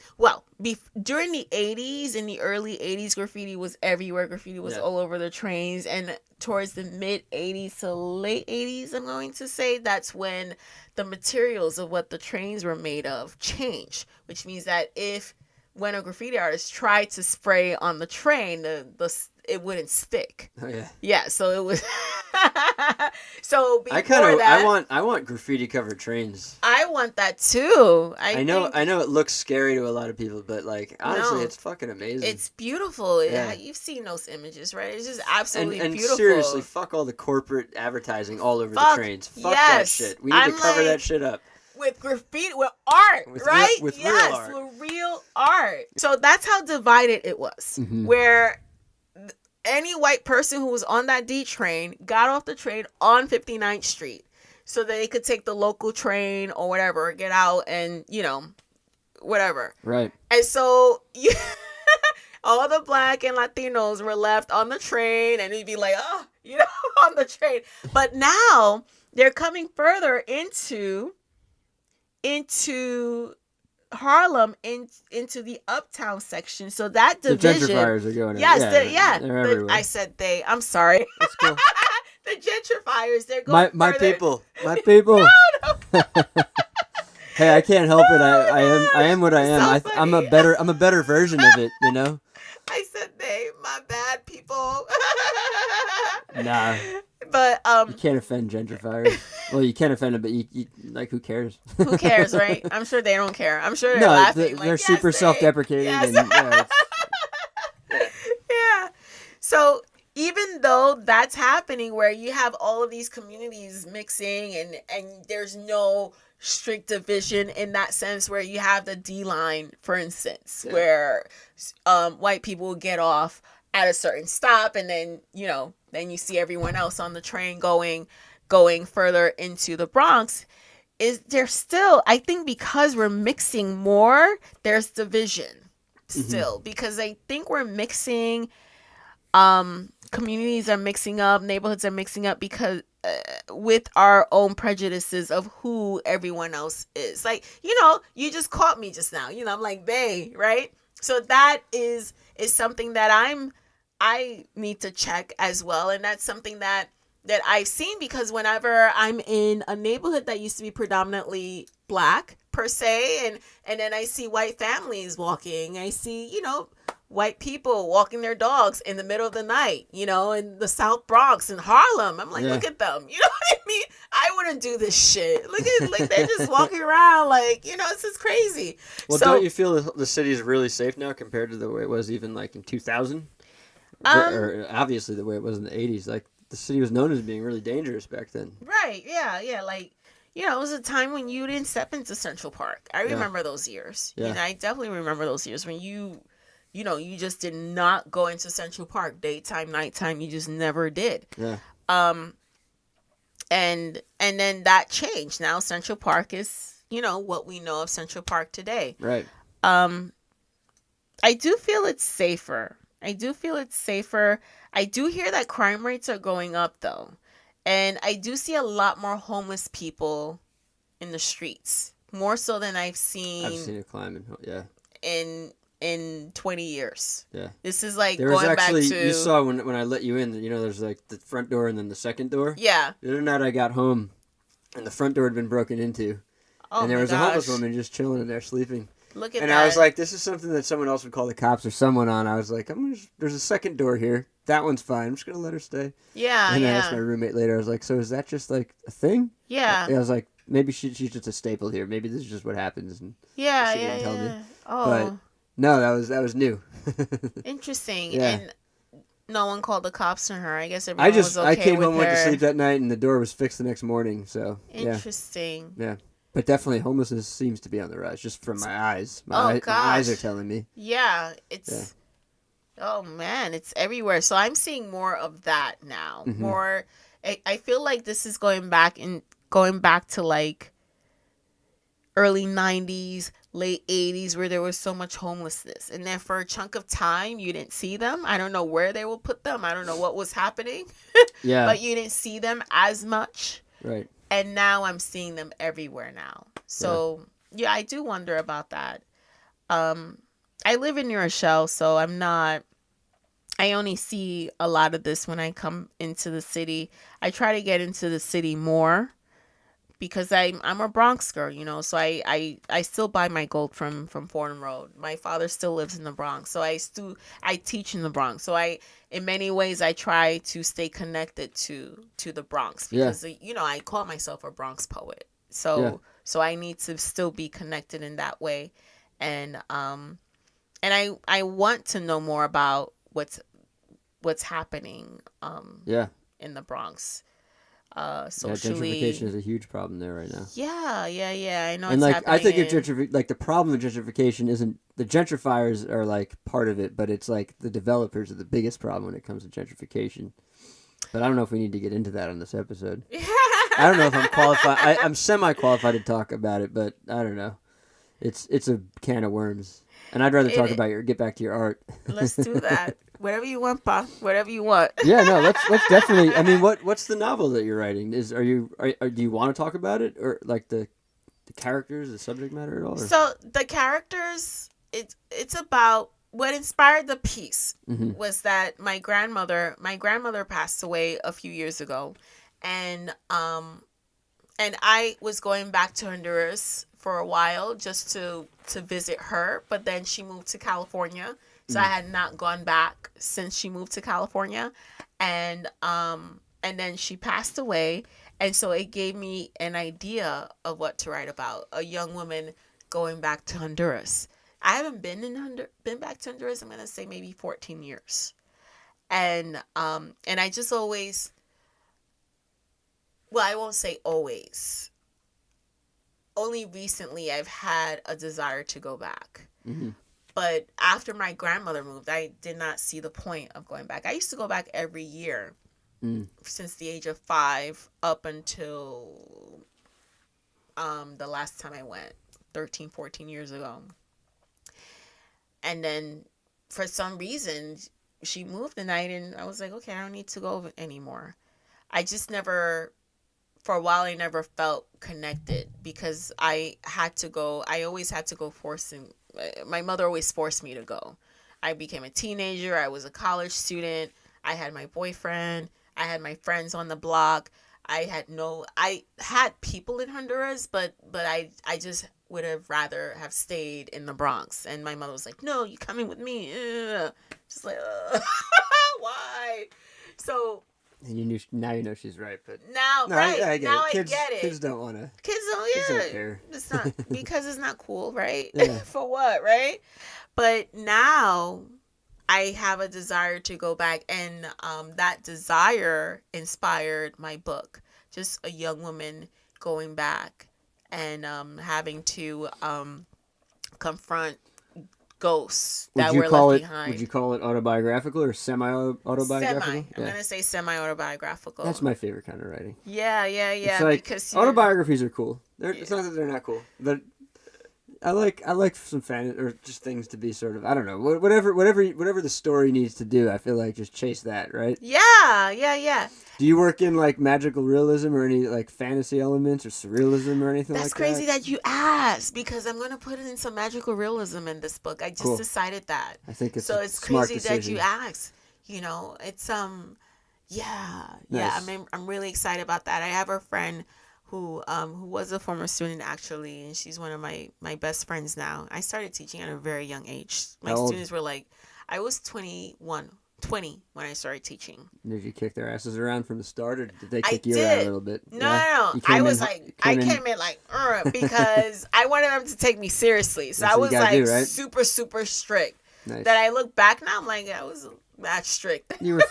during the 80s, in the early 80s, graffiti was everywhere. Graffiti was all over the trains. And towards the mid 80s to late 80s, I'm going to say, that's when the materials of what the trains were made of changed. Which means that when a graffiti artist tried to spray on the train, it wouldn't stick. Oh yeah. Yeah, so it was. So before I want graffiti covered trains. I want that too. I know it looks scary to a lot of people, but like honestly, it's fucking amazing. It's beautiful. Yeah. You've seen those images, right? It's just absolutely and beautiful. Seriously, fuck all the corporate advertising all over the trains. Fuck that shit. We need to cover that shit up. With graffiti, with art, right? With real art. With real art. So that's how divided it was. Mm-hmm. Where any white person who was on that D train got off the train on 59th Street so that they could take the local train or whatever, get out and, whatever. Right. And so all the Black and Latinos were left on the train, and it'd be like, on the train. But now they're coming further into Harlem, into the uptown section. So that division. The gentrifiers are going. Yes, they're everywhere. I said they. I'm sorry. That's cool. The gentrifiers. They're going. My further. people. My people. No. Hey, I can't help it. I am what I am. So I'm a better version of it. You know. I said they. My bad, people. Nah. But You can't offend gentrifiers. Well, you can't offend them, but you like, who cares? who cares, right? I'm sure they don't care. I'm sure they're No, laughing. they're like, super yes, self-deprecating. yes. And, yeah, Yeah. So even though that's happening where you have all of these communities mixing and there's no strict division in that sense where you have the D line, for instance, where white people will get off at a certain stop and then, then you see everyone else on the train going further into the Bronx. Is there still, I think because we're mixing more, there's division still, because I think we're mixing, communities are mixing up, neighborhoods are mixing up because with our own prejudices of who everyone else is. Like, you just caught me just now, I'm like, they, right? So that is something that I need to check as well. And that's something that I've seen, because whenever I'm in a neighborhood that used to be predominantly Black per se, and then I see white families walking, I see, white people walking their dogs in the middle of the night, in the South Bronx in Harlem. I'm like, look at them. You know what I mean? I wouldn't do this shit. Look at, like, they're just walking around like, this is crazy. Well, so, don't you feel the city is really safe now compared to the way it was even like in 2000? Or obviously the way it was in the 80s. Like, the city was known as being really dangerous back then. Right. Yeah. Like, it was a time when you didn't step into Central Park. I remember those years. Yeah. I definitely remember those years when you just did not go into Central Park. Daytime, nighttime, you just never did. Yeah. And then that changed. Now Central Park is, what we know of Central Park today. Right. I do feel it's safer. I do hear that crime rates are going up, though. And I do see a lot more homeless people in the streets, more so than I've seen it climbing, yeah. In 20 years. Yeah. This is like there was going actually, back to... You saw when I let you in, there's like the front door and then the second door. Yeah. The other night I got home and the front door had been broken into. Oh, and there was gosh. a homeless woman just chilling in there sleeping. Look at and that. I was like, this is something that someone else would call the cops or someone on. I was like, there's a second door here. That one's fine. I'm just going to let her stay. Yeah, and I asked my roommate later, I was like, so is that just like a thing? Yeah. I was like, maybe she's just a staple here. Maybe this is just what happens. And she didn't tell me. Oh. But no, that was new. Interesting. Yeah. And no one called the cops on her. I guess everyone was okay I came with home, her. went to sleep that night, and the door was fixed the next morning. So Interesting. Yeah. But definitely homelessness seems to be on the rise, just from my eyes. My eyes are telling me. Yeah, it's... Yeah. Oh, man, it's everywhere. So I'm seeing more of that now. Mm-hmm. More... I feel like this is going back to, like, early 90s, late 80s, where there was so much homelessness. And then for a chunk of time, you didn't see them. I don't know where they will put them. I don't know what was happening. Yeah. But you didn't see them as much. Right. And now I'm seeing them everywhere now. So, yeah, I do wonder about that. I live in New Rochelle, so I only see a lot of this when I come into the city. I try to get into the city more because I'm a Bronx girl, so I still buy my gold from Fordham Road. My father still lives in the Bronx, so I teach in the Bronx. So in many ways, I try to stay connected to the Bronx because, I call myself a Bronx poet. So I need to still be connected in that way. And I want to know more about what's happening in the Bronx. Socially, gentrification is a huge problem there right now. Yeah. I know. And it's like, I think happening the problem with gentrification isn't the gentrifiers are like part of it, but it's like the developers are the biggest problem when it comes to gentrification. But I don't know if we need to get into that on this episode. I don't know if I'm qualified. I'm semi-qualified to talk about it, but I don't know. It's a can of worms, and I'd rather talk about get back to your art. Let's do that. Whatever you want, Pa. Whatever you want. Yeah, no, let's definitely. I mean, what's the novel that you're writing? Do you want to talk about it, or like the characters, the subject matter at all? Or? So the characters, it's about what inspired the piece was that my grandmother passed away a few years ago, and I was going back to Honduras for a while just to visit her, but then she moved to California. So I had not gone back since she moved to California. And and then she passed away. And so it gave me an idea of what to write about. A young woman going back to Honduras. I haven't been back to Honduras, I'm going to say maybe 14 years. And I just always, well, I won't say always. Only recently I've had a desire to go back. Mm-hmm. But after my grandmother moved, I did not see the point of going back. I used to go back every year since the age of 5 up until the last time I went, 13, 14 years ago. And then for some reason, she moved and I was like, okay, I don't need to go anymore. I just never, for a while, I never felt connected because I always had to go forcing. My mother always forced me to go. I became a teenager. I was a college student. I had my boyfriend. I had my friends on the block. I had people in Honduras, but I just would have rather have stayed in the Bronx. And my mother was like, no, you coming with me. Just like, why? So. And now you know she's right, but now, no, right? I get now it. I get it. Kids don't want to. Kids don't care. It's not because it's not cool, right? Yeah. For what, right? But now I have a desire to go back, and that desire inspired my book. Just a young woman going back and having to confront ghosts that were left behind. Would you call it autobiographical or semi-autobiographical? I'm going to say semi-autobiographical. That's my favorite kind of writing. Yeah. It's like, because autobiographies are cool. It's not that they're not cool, but I like some fan or just things to be sort of, I don't know, whatever the story needs to do. I feel like just chase that, right? Yeah. Do you work in like magical realism or any like fantasy elements or surrealism or anything like that? That's crazy that you asked, because I'm going to put in some magical realism in this book. I just decided that. I think it's so a it's smart crazy decision. that you asked. You know, it's yeah. Nice. I'm really excited about that. I have a friend who was a former student actually, and she's one of my best friends now. I started teaching at a very young age. My students were like, I was 20 when I started teaching. Did you kick their asses around from the start, or did they kick you out a little bit? No. I came in like, because I wanted them to take me seriously. So I was like super, super strict. Nice. That I look back now, I'm like, I was that strict. You were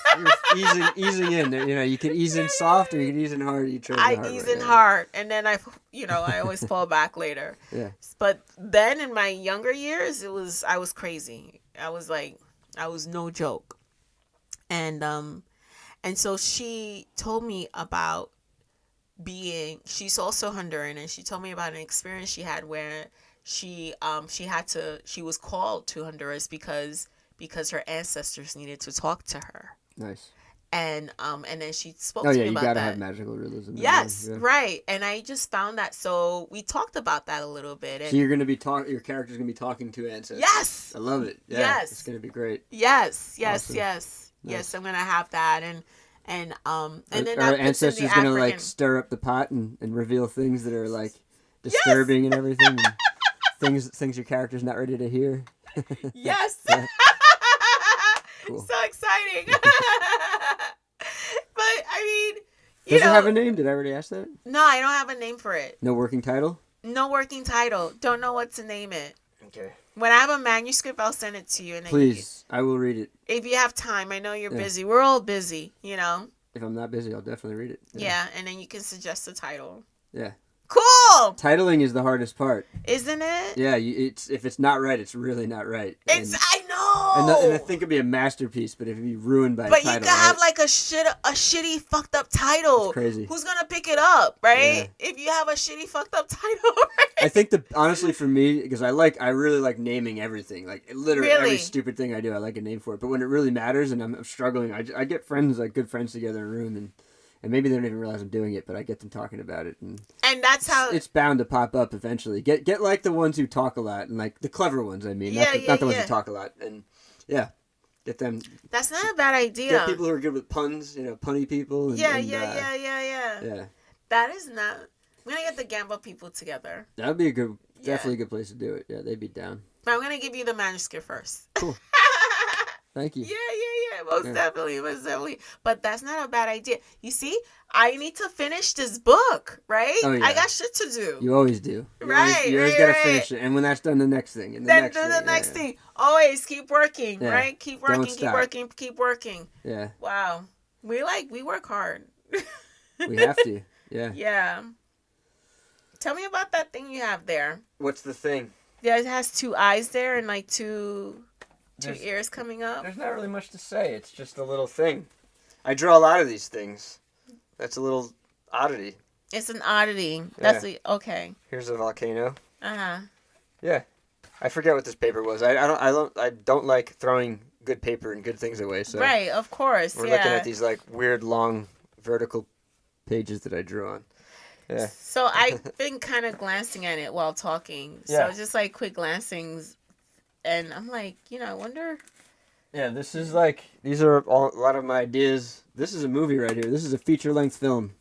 easing in. You know, you could ease in soft or you could ease in hard. You chose I ease in hard, and then I always fall back later. Yeah. But then in my younger years, I was crazy. I was no joke. And so she told me about she's also Honduran, and she told me about an experience she had where she was called to Honduras because her ancestors needed to talk to her. Nice. And then she spoke to me about that. Oh yeah, you gotta have magical realism. Yes, right. And I just found that, so we talked about that a little bit. And so you're gonna be your character's gonna be talking to ancestors. Yes. I love it. Yeah, yes. It's gonna be great. Yes. Awesome. Yes. Nice. Yes. I'm gonna have that, and then our ancestors gonna like stir up the pot and reveal things that are like disturbing and everything, and things your character's not ready to hear. Yes. Cool. So exciting. But I mean, Does it have a name? Did I already ask that? No, I don't have a name for it. No working title? No working title. Don't know what to name it. Okay. When I have a manuscript, I'll send it to you. And then please, I will read it. If you have time. I know you're busy. We're all busy, you know. If I'm not busy, I'll definitely read it. Yeah, and then you can suggest the title. Yeah. Cool. Titling is the hardest part, isn't it? Yeah, if it's not right, it's really not right. I know. And I think it'd be a masterpiece, but it'd be ruined by. But a title, you can have like a shitty fucked up title. It's crazy. Who's gonna pick it up, right? Yeah. If you have a shitty fucked up title, right? I think honestly for me, because I really like naming everything, like literally every stupid thing I do, I like a name for it. But when it really matters and I'm struggling, I get friends, like good friends together in a room, and maybe they don't even realize I'm doing it, but I get them talking about it, and that's how it's bound to pop up eventually. Get like the ones who talk a lot, and like the clever ones. I mean, not the ones who talk a lot, and get them. That's not a bad idea. Get people who are good with puns, punny people. And, yeah. That is not. I'm gonna get the Gamble people together. That'd be definitely a good place to do it. Yeah, they'd be down. But I'm gonna give you the manuscript first. Cool. Thank you. Yeah. most definitely. But that's not a bad idea. You see, I need to finish this book, right? Oh, yeah. I got shit to do. You always do. You always Right, gotta right. finish it, and when that's done, the next thing, and Then do the next yeah. thing. Always keep working, Yeah. right? Keep Don't working, keep stop. working, keep working. Yeah, Wow. We work hard. we have to. Yeah. Yeah. Tell me about that thing you have there. What's the thing? Yeah, it has two eyes there and like two There's- ears coming up. There's not really much to say. It's just a little thing. I draw a lot of these things. That's a little oddity. It's an oddity. That's okay. Here's a volcano. Uh-huh. Yeah. I forget what this paper was. I don't like throwing good paper and good things away. So Right, of course. we're yeah. looking at these like weird long vertical pages that I drew on. Yeah. So I've been kind of glancing at it while talking. Yeah. So just like quick glancings, and I'm like, I wonder. Yeah, this is like these are a lot of my ideas. This is a movie right here. This is a feature-length film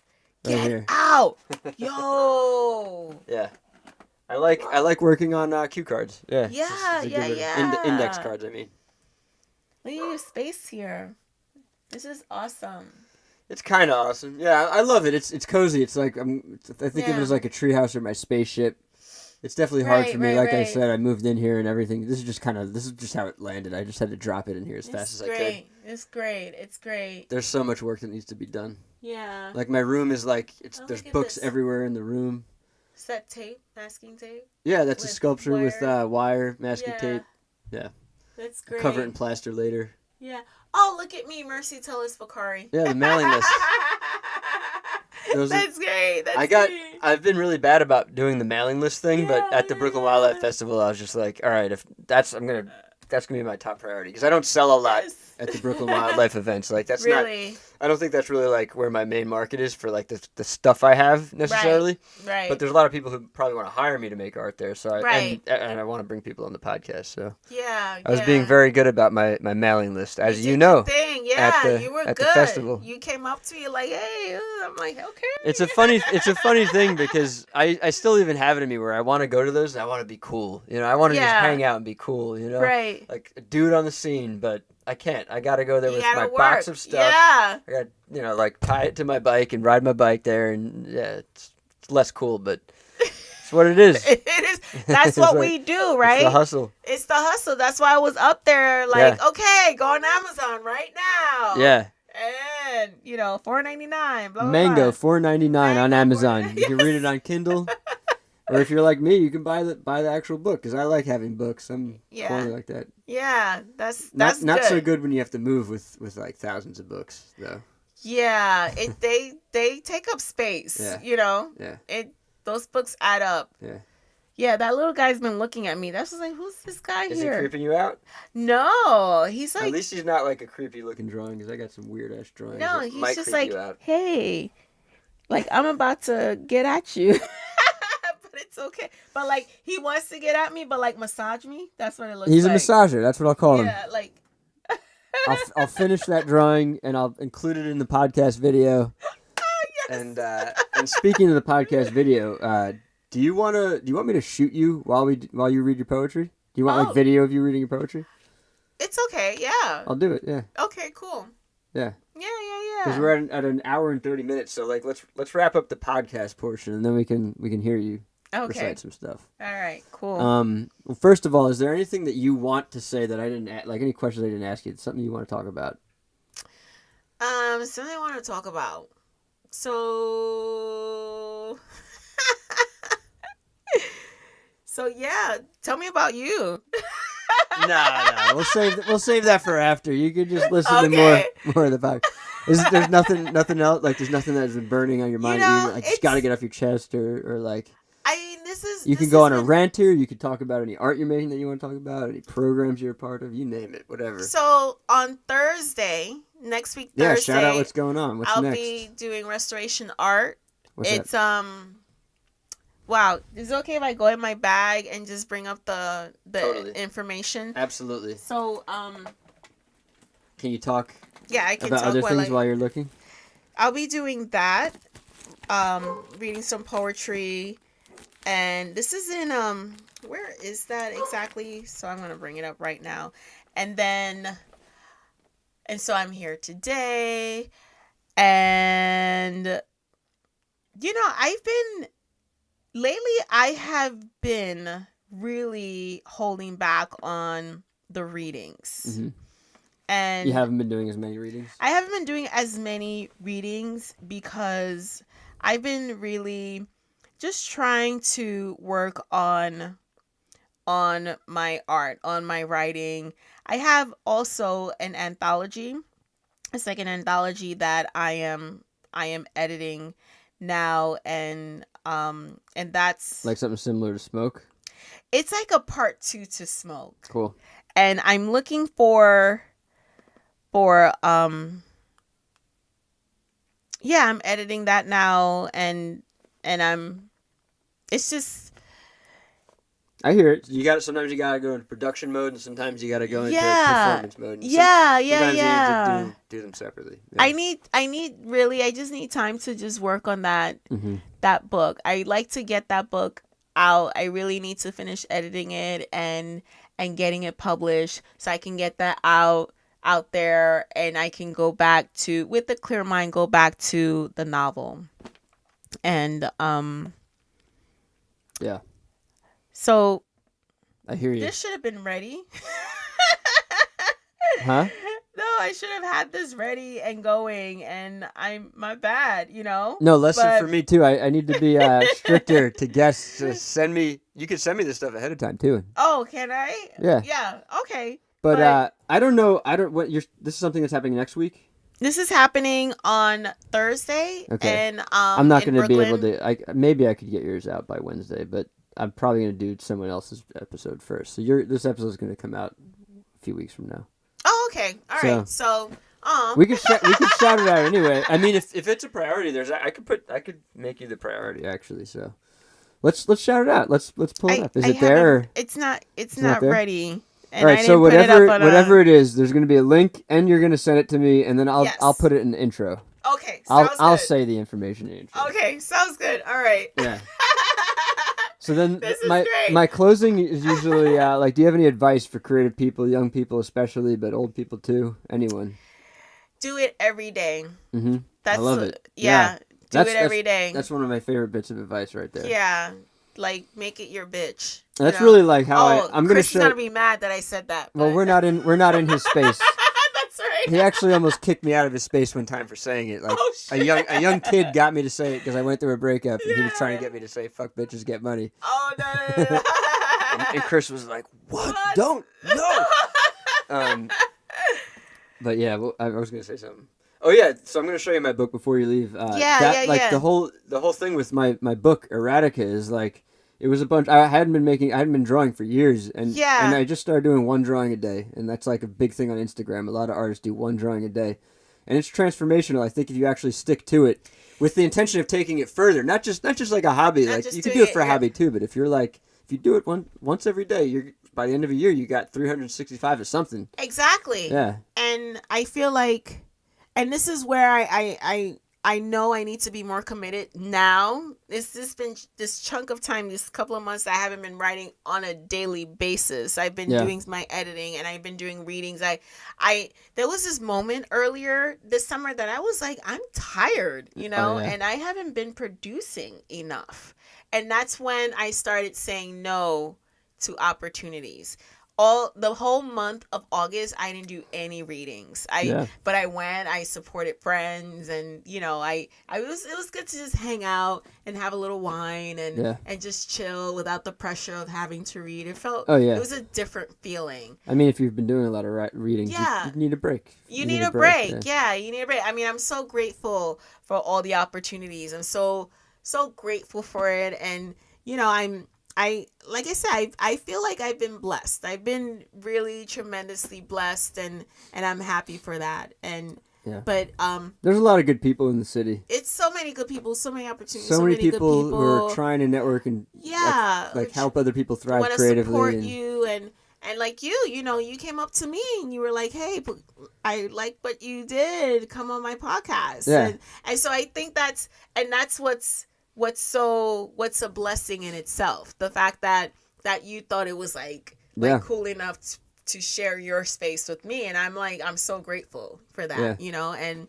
right Get here. out, yo. Yeah. I like working on cue cards. Yeah. Yeah, It's a good yeah. index cards, I mean. Look at your space here. This is awesome. It's kind of awesome. Yeah, I love it. It's cozy. It's like I think of it Yeah. as like a treehouse or my spaceship. It's definitely hard Right, for me. right, Like I right. said, I moved in here and everything. This is just how it landed. I just had to drop it in here as fast as I could. It's great. It's great. There's so much work that needs to be done. Yeah. Like my room is like Oh, there's look at books this. everywhere in the room. Set tape, masking tape. Yeah, that's a With sculpture with wire. wire, masking Yeah. tape. Yeah. That's great. Cover it in plaster later. Yeah. Oh, look at me, Mercy Tullis-Bukhari. Yeah, the mailing list. Those are- That's great. That's great. I've been really bad about doing the mailing list thing, but at the Brooklyn Wildlife Festival, I was just like, all right, if that's gonna be my top priority because I don't sell a lot Yes. at the Brooklyn Wildlife events. Like that's Really? I don't think that's really like where my main market is for like the stuff I have necessarily. Right. But there's a lot of people who probably want to hire me to make art there. So Right. and I want to bring people on the podcast. So Yeah. I was being very good about my mailing list, as you know. Thing. Yeah, you were at good. the festival. You came up to me like, hey, I'm like, okay. It's a funny thing because I still even have it in me where I want to go to those and I want to be cool. I want to just Yeah. hang out and be cool, Right. Like a dude on the scene, but I can't. I got to go there You with gotta my work. box of stuff. Yeah. I got like tie it to my bike and ride my bike there and yeah, it's less cool, but it's what it is. It is. That's It's what like- we do, right? It's the hustle. It's the hustle. That's why I was up there like, okay, go on Amazon right now. Yeah. And, $4.99. Blah, blah, Mango blah. $4.99 on Mango, Amazon. You can read it on Kindle. Or if you're like me, you can buy the actual book because I like having books. I'm Yeah. corny like that. Yeah, that's Not good. so good when you have to move with like thousands of books though. Yeah, they take up space. Yeah. Yeah. Those books add up. Yeah. Yeah, that little guy's been looking at me. That's just like, who's this guy Is he here? creeping you out? No, he's At like, least he's not like a creepy looking drawing because I got some weird ass drawings. no, that he's might just creep like, you out. hey, like I'm about to get at you. But it's okay. But like he wants to get at me, but like massage me. That's what it looks He's like. a massager. That's what I'll call him. Yeah, like I'll finish that drawing and I'll include it in the podcast video. Oh, And speaking of the podcast video, do you want me to shoot you while you read your poetry? Do you want Oh. like video of you reading your poetry? it's okay. Yeah. I'll do it. Yeah. Okay. Cool. Yeah. Yeah. Because we're at an hour and 30 minutes, so like let's wrap up the podcast portion and then we can hear you Okay. recite some stuff. All right. Cool. Well, first of all, is there anything that you want to say that I didn't like any questions I didn't ask you? Something you want to talk about? Something I want to talk about. So, yeah, tell me about you. No, we'll save that for after. You could just listen Okay. to more of the podcast. There's nothing else like there's nothing that's been burning on your mind. know, you like just it's- got to get off your chest or like I mean, this is. you this can go on has a been- rant here. You could talk about any art you're making that you want to talk about, any programs you're a part of. You name it, whatever. So on Thursday, next week Yeah, Thursday, shout out what's going on. What's I'll next? be doing restoration art. What's It's that? Wow, is it okay if I go in my bag and just bring up the Totally. information? Absolutely. So Can you talk yeah, I can about talk other while things while you're looking? I'll be doing that, reading some poetry, and this is in where is that exactly? So I'm gonna bring it up right now, and then so I'm here today. And, I have been really holding back on the readings. Mm-hmm. And you haven't been doing as many readings? I haven't been doing as many readings because I've been really just trying to work on my art, on my writing. I have also an anthology. It's like an anthology that I am editing now, and that's Like something similar to Smoke? It's like a part 2 to Smoke. Cool. And I'm looking for I'm editing that now, and it's just, I hear it. Sometimes you gotta go into production mode, and sometimes you gotta go into performance mode. And sometimes you have to do them separately. Yeah. I just need time to just work on that book. I like to get that book out. I really need to finish editing it and getting it published so I can get that out there, and I can go back to, with a clear mind, go back to the novel. And yeah. So I hear you. This should have been ready. Huh? No, I should have had this ready and going, and my bad, No, lesson for me too. I need to be stricter to guests. To send me. You can send me this stuff ahead of time too. Oh, can I? Yeah. Yeah. Okay. But I don't know. This is something that's happening next week. This is happening on Thursday. Okay. And I'm not going to be able Brooklyn. to. Maybe I could get yours out by Wednesday, but I'm probably going to do someone else's episode first. So this episode is going to come out a few weeks from now. Oh, okay. All right. So, we could shout it out anyway. I mean, if it's a priority, I could make you the priority actually. So let's shout it out. Let's pull it up. Is it there? Or? It's not not there? ready. And all right. I So didn't put it up on whatever it is, there's going to be a link, and you're going to send it to me, and then I'll put it in the intro. Okay. I'll say the information in the intro. Okay. Sounds good. All right. Yeah. So then great. my closing is usually do you have any advice for creative people, young people especially, but old people too, anyone? Do it every day. Mm-hmm. I love it. Yeah. Do it every day. That's one of my favorite bits of advice right there. Yeah. Like, make it your bitch. That's really like how I'm going to show. Chris is going to be mad that I said that. Well, we're not in his space. That's right. He actually almost kicked me out of his space one time for saying it. Like a young kid got me to say it because I went through a breakup, and he was trying to get me to say "fuck bitches, get money." Oh no. and Chris was like, "What? Don't no." But yeah, I was gonna say something. Oh yeah, so I'm gonna show you my book before you leave. The whole thing with my book Erotica is like, it was a bunch. I hadn't been drawing for years, and I just started doing one drawing a day, and that's like a big thing on Instagram. A lot of artists do one drawing a day, and it's transformational. I think if you actually stick to it, with the intention of taking it further, not just like a hobby. Like you can do it for a hobby too, but if you do it once every day, by the end of a year you got 365 or something. Exactly. Yeah. And I feel like, and this is where I know I need to be more committed now. It's just been this chunk of time, this couple of months, I haven't been writing on a daily basis. I've been doing my editing, and I've been doing readings. There was this moment earlier this summer that I was like, I'm tired, and I haven't been producing enough. And that's when I started saying no to opportunities. The whole month of August, I didn't do any readings. But I went, I supported friends, and it was good to just hang out and have a little wine and just chill without the pressure of having to read. It felt it was a different feeling. I mean, if you've been doing a lot of readings, you need a break. You need a break. Yeah, you need a break. I mean, I'm so grateful for all the opportunities. I'm so grateful for it, and like I said, I feel like I've been blessed. I've been really tremendously blessed, and I'm happy for that. But there's a lot of good people in the city. It's so many good people, so many opportunities, so many good people who are trying to network and like help other people thrive creatively. Support you and like you came up to me and you were like, "Hey, I like what you did. Come on my podcast." Yeah. And so I think that's what's a blessing in itself, the fact that you thought it was like cool enough to share your space with me, and I'm so grateful for that. Yeah. You know, and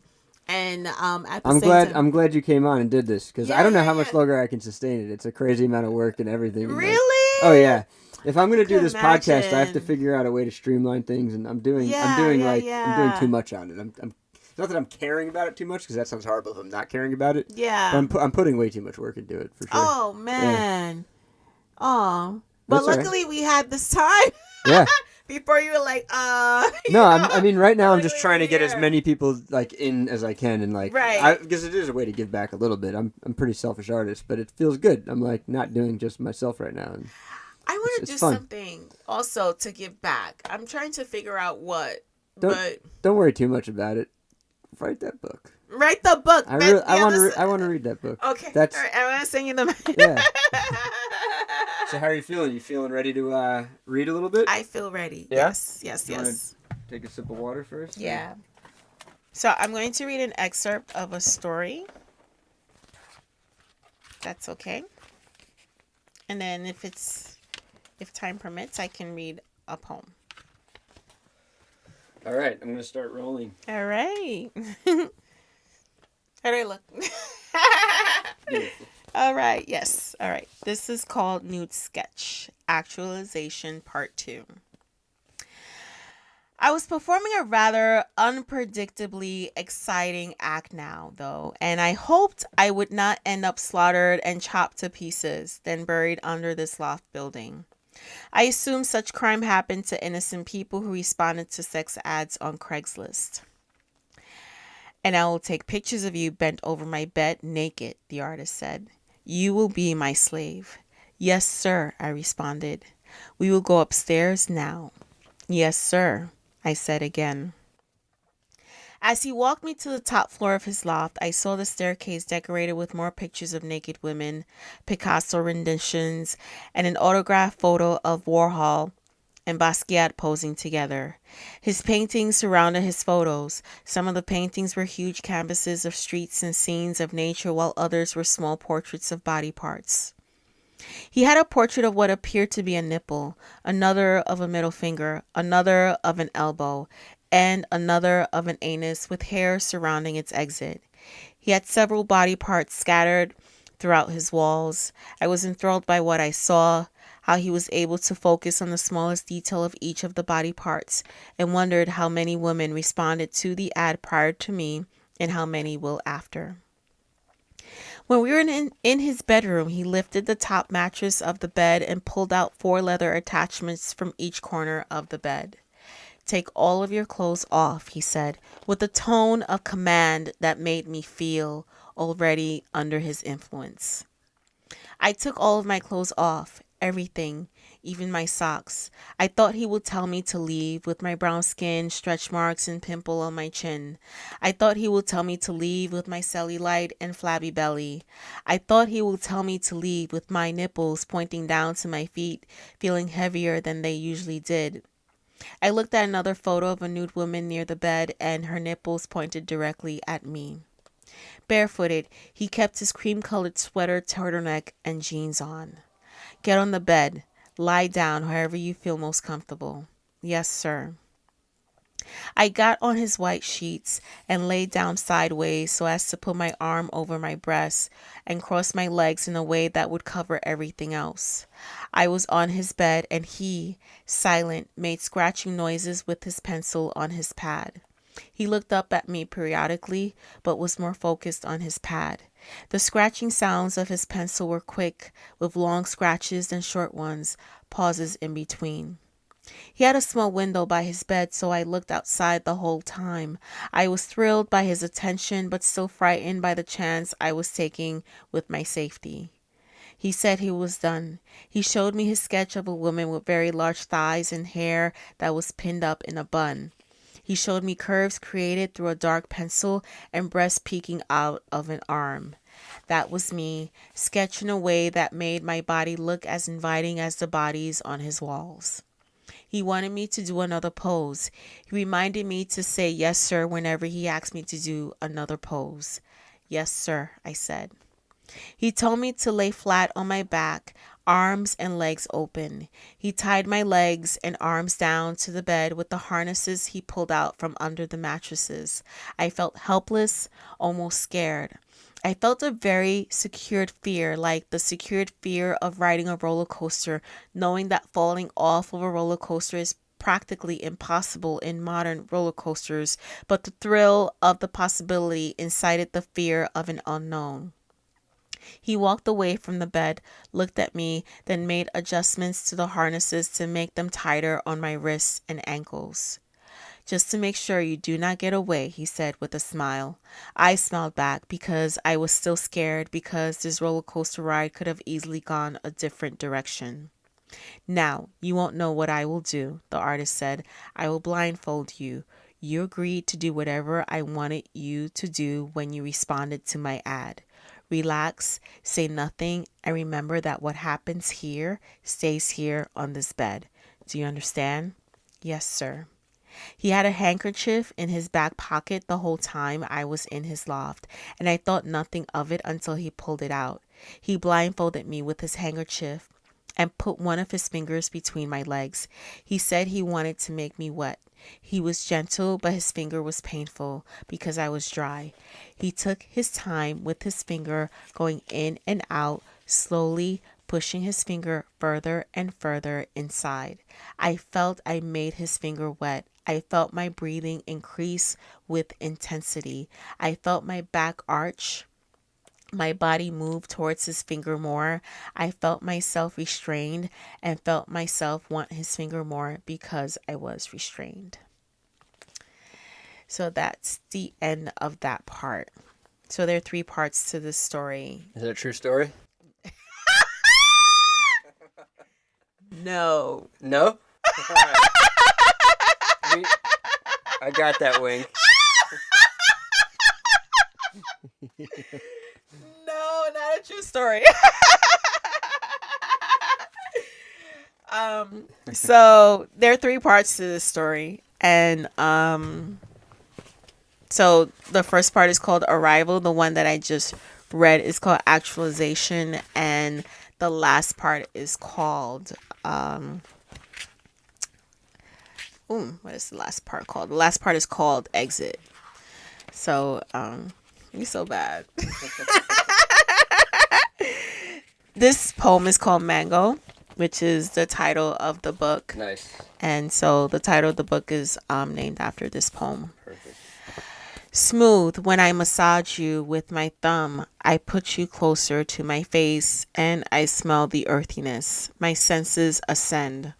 at the I'm same glad. time, I'm glad you came on and did this because Yeah, I don't know yeah, how much yeah. longer I can sustain it. It's a crazy amount of work and everything. and, like- Really? oh yeah. If I'm gonna do Could this podcast, I have to imagine. figure out a way to streamline things, and I'm doing. Yeah, I'm doing yeah, like. I'm doing yeah. too much on it. I'm not that I'm caring about it too much because that sounds horrible if I'm not caring about it. Yeah. But I'm putting way too much work into it for sure. Oh man. Oh. But That's all right. luckily we had this time. Yeah. Before you were like, you No, know, I mean, right now I'm like, just we trying to were get as here. many people like in as I can, and like, Right. because it is a way to give back a little bit. I'm pretty selfish artist, but it feels good. I'm like not doing just myself right now. And I want to it's do fun. something also to give back. I'm trying to figure out what. Don't But don't worry too much about it. Write that book. write the book. I That's the want other to I want to read that book. Okay. That's All right, I want to send you the. yeah. So how are you feeling? You feeling ready to read a little bit? I feel ready. Yeah? Yes. Yes. You wanna Yes. Take a sip of water first. Yeah. So I'm going to read an excerpt of a story. That's okay. And then if time permits, I can read a poem. All right, I'm gonna start rolling. All right. How do I look? Beautiful. All right. Yes. All right. This is called Nude Sketch, Actualization Part 2. I was performing a rather unpredictably exciting act now, though, and I hoped I would not end up slaughtered and chopped to pieces, then buried under this loft building. I assumed such crime happened to innocent people who responded to sex ads on Craigslist. And I will take pictures of you bent over my bed naked, the artist said. You will be my slave. Yes, sir, I responded. We will go upstairs now. Yes, sir, I said again. As he walked me to the top floor of his loft, I saw the staircase decorated with more pictures of naked women, Picasso renditions, and an autographed photo of Warhol and Basquiat posing together. His paintings surrounded his photos. Some of the paintings were huge canvases of streets and scenes of nature, while others were small portraits of body parts. He had a portrait of what appeared to be a nipple, another of a middle finger, another of an elbow, and another of an anus with hair surrounding its exit. He had several body parts scattered throughout his walls. I was enthralled by what I saw, how he was able to focus on the smallest detail of each of the body parts, and wondered how many women responded to the ad prior to me and how many will after. When we were in his bedroom, he lifted the top mattress of the bed and pulled out 4 leather attachments from each corner of the bed. Take all of your clothes off, he said, with a tone of command that made me feel already under his influence. I took all of my clothes off, everything, even my socks. I thought he would tell me to leave with my brown skin, stretch marks, and pimple on my chin. I thought he would tell me to leave with my cellulite and flabby belly. I thought he would tell me to leave with my nipples pointing down to my feet, feeling heavier than they usually did. I looked at another photo of a nude woman near the bed, and her nipples pointed directly at me. Barefooted, he kept his cream-colored sweater, turtleneck, and jeans on. Get on the bed. Lie down however you feel most comfortable. Yes, sir. I got on his white sheets and lay down sideways so as to put my arm over my breast and cross my legs in a way that would cover everything else. I was on his bed and he, silent, made scratching noises with his pencil on his pad. He looked up at me periodically, but was more focused on his pad. The scratching sounds of his pencil were quick, with long scratches and short ones, pauses in between. He had a small window by his bed, so I looked outside the whole time. I was thrilled by his attention, but still frightened by the chance I was taking with my safety. He said he was done. He showed me his sketch of a woman with very large thighs and hair that was pinned up in a bun. He showed me curves created through a dark pencil and breasts peeking out of an arm. That was me, sketched in a way that made my body look as inviting as the bodies on his walls. He wanted me to do another pose. He reminded me to say yes, sir, whenever he asked me to do another pose. Yes, sir, I said. He told me to lay flat on my back, arms and legs open. He tied my legs and arms down to the bed with the harnesses he pulled out from under the mattresses. I felt helpless, almost scared. I felt a very secured fear, like the secured fear of riding a roller coaster, knowing that falling off of a roller coaster is practically impossible in modern roller coasters, but the thrill of the possibility incited the fear of an unknown. He walked away from the bed, looked at me, then made adjustments to the harnesses to make them tighter on my wrists and ankles. Just to make sure you do not get away, he said with a smile. I smiled back because I was still scared because this roller coaster ride could have easily gone a different direction. Now, you won't know what I will do, the artist said. I will blindfold you. You agreed to do whatever I wanted you to do when you responded to my ad. Relax, say nothing, and remember that what happens here stays here on this bed. Do you understand? Yes, sir. He had a handkerchief in his back pocket the whole time I was in his loft, and I thought nothing of it until he pulled it out. He blindfolded me with his handkerchief and put one of his fingers between my legs. He said he wanted to make me wet. He was gentle, but his finger was painful because I was dry. He took his time with his finger going in and out, slowly pushing his finger further and further inside. I felt I made his finger wet. I felt my breathing increase with intensity. I felt my back arch. My body moved towards his finger more. I felt myself restrained and felt myself want his finger more because I was restrained. So that's the end of that part. So there are 3 parts to this story. Is it a true story? No. No? Alright. I got that wink. No, not a true story. So there are 3 parts to this story, and so the first part is called Arrival. The one that I just read is called Actualization, and the last part is called what is the last part called? The last part is called Exit. So you're so bad. This poem is called Mango, which is the title of the book. Nice. And so the title of the book is named after this poem. Perfect. Smooth when I massage you with my thumb, I put you closer to my face and I smell the earthiness. My senses ascend.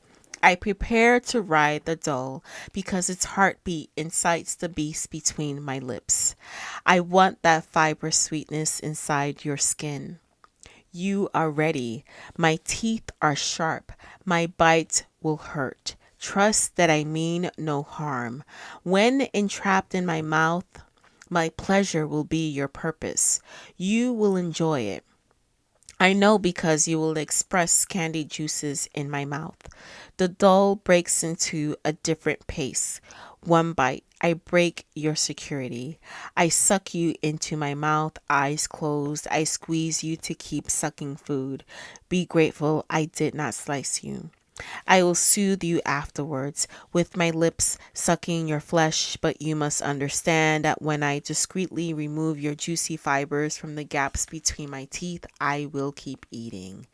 I prepare to ride the doe because its heartbeat incites the beast between my lips. I want that fibrous sweetness inside your skin. You are ready. My teeth are sharp. My bite will hurt. Trust that I mean no harm. When entrapped in my mouth, my pleasure will be your purpose. You will enjoy it. I know because you will express candy juices in my mouth. The doll breaks into a different pace. One bite, I break your security. I suck you into my mouth, eyes closed. I squeeze you to keep sucking food. Be grateful I did not slice you. I will soothe you afterwards with my lips sucking your flesh, but you must understand that when I discreetly remove your juicy fibers from the gaps between my teeth, I will keep eating.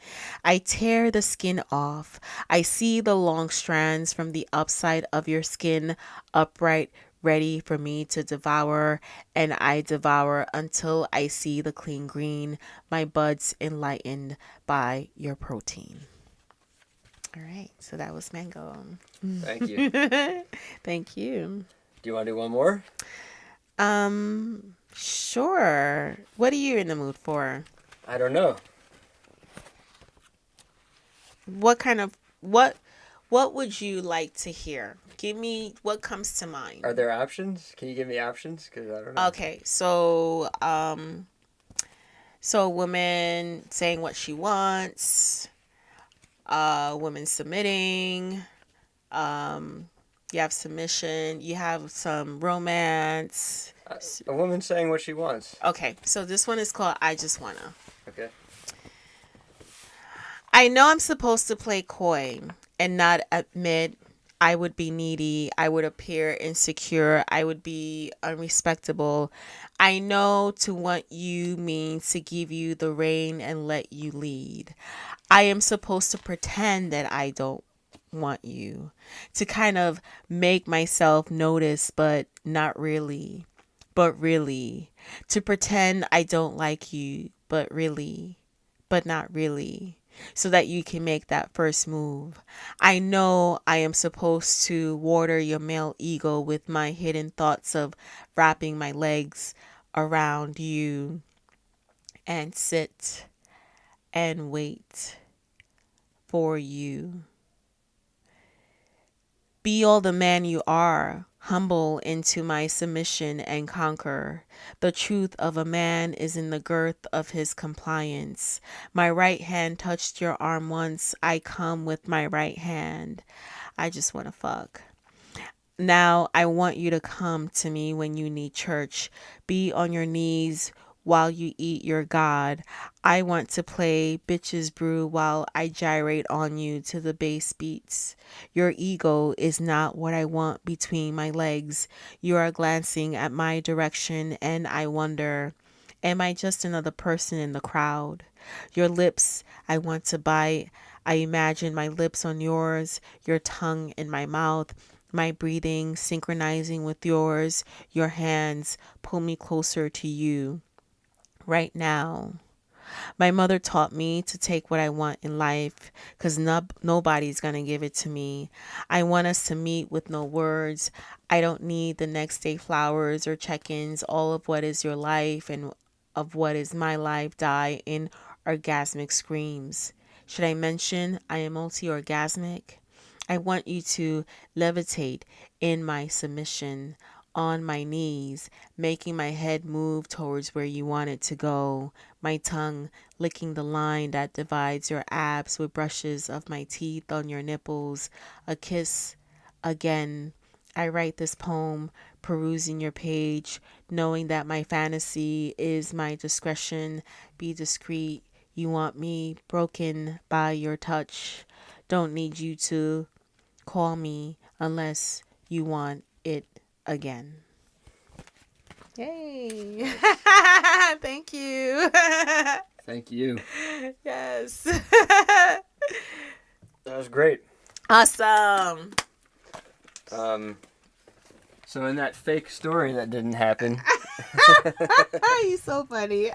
I tear the skin off. I see the long strands from the upside of your skin upright, ready for me to devour, and I devour until I see the clean green, my buds enlightened by your protein. All right, so that was Mango. Thank you. Thank you. Do you want to do one more? Sure. What are you in the mood for? I don't know. What would you like to hear? Give me what comes to mind. Are there options? Can you give me options? Because I don't know. Okay, so a woman saying what she wants. Women submitting, you have submission, you have some romance. A woman saying what she wants. Okay, so this one is called I Just Wanna. Okay. I know I'm supposed to play coy and not admit I would be needy. I would appear insecure. I would be unrespectable. I know to want you means to give you the rein and let you lead. I am supposed to pretend that I don't want you, to kind of make myself notice, but not really, but really, to pretend I don't like you, but really, but not really, so that you can make that first move. I know I am supposed to water your male ego with my hidden thoughts of wrapping my legs around you and sit and wait for you. Be all the man you are, humble into my submission and conquer. The truth of a man is in the girth of his compliance. My right hand touched your arm once. I come with my right hand. I just want to fuck. Now I want you to come to me when you need church. Be on your knees while you eat your God. I want to play bitches brew while I gyrate on you to the bass beats. Your ego is not what I want between my legs. You are glancing at my direction and I wonder, am I just another person in the crowd? Your lips I want to bite. I imagine my lips on yours, your tongue in my mouth, my breathing synchronizing with yours. Your hands pull me closer to you right now. My mother taught me to take what I want in life because nobody's going to give it to me. I want us to meet with no words. I don't need the next day flowers or check-ins. All of what is your life and of what is my life die in orgasmic screams. Should I mention I am multi-orgasmic? I want you to levitate in my submission, on my knees, making my head move towards where you want it to go, my tongue licking the line that divides your abs with brushes of my teeth on your nipples, a kiss again. I write this poem, perusing your page, knowing that my fantasy is my discretion. Be discreet. You want me broken by your touch. Don't need you to call me unless you want it again. Yay. Thank you. Thank you. Yes. That was great. Awesome. So in that fake story that didn't happen. You're so funny.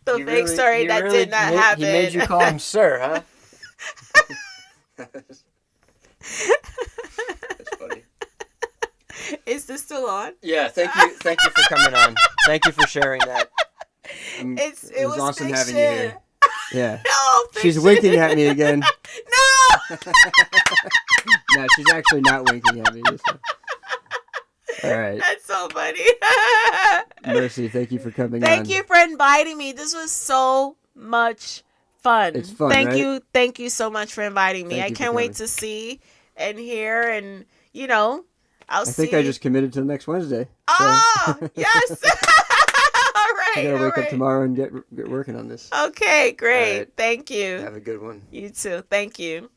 The fake story that did not happen. He made you call him sir, huh? That's funny. Is this still on? Yeah, thank you for coming on. Thank you for sharing that. It was awesome fiction. having you here. Yeah. No, She's fiction. winking at me again. No. No, she's actually not winking at me this time. All right. That's so funny. Mercy, thank you for coming on. Thank you for inviting me. This was so much fun. It's fun, Thank right? you. Thank you so much for inviting me. Thank I you for can't wait coming. to see and hear and, I'll see. I think I just committed to next Wednesday. Oh, yes. All right. I gotta all wake right. up tomorrow and get working on this. Okay, great. All right. Thank you. Have a good one. You too. Thank you.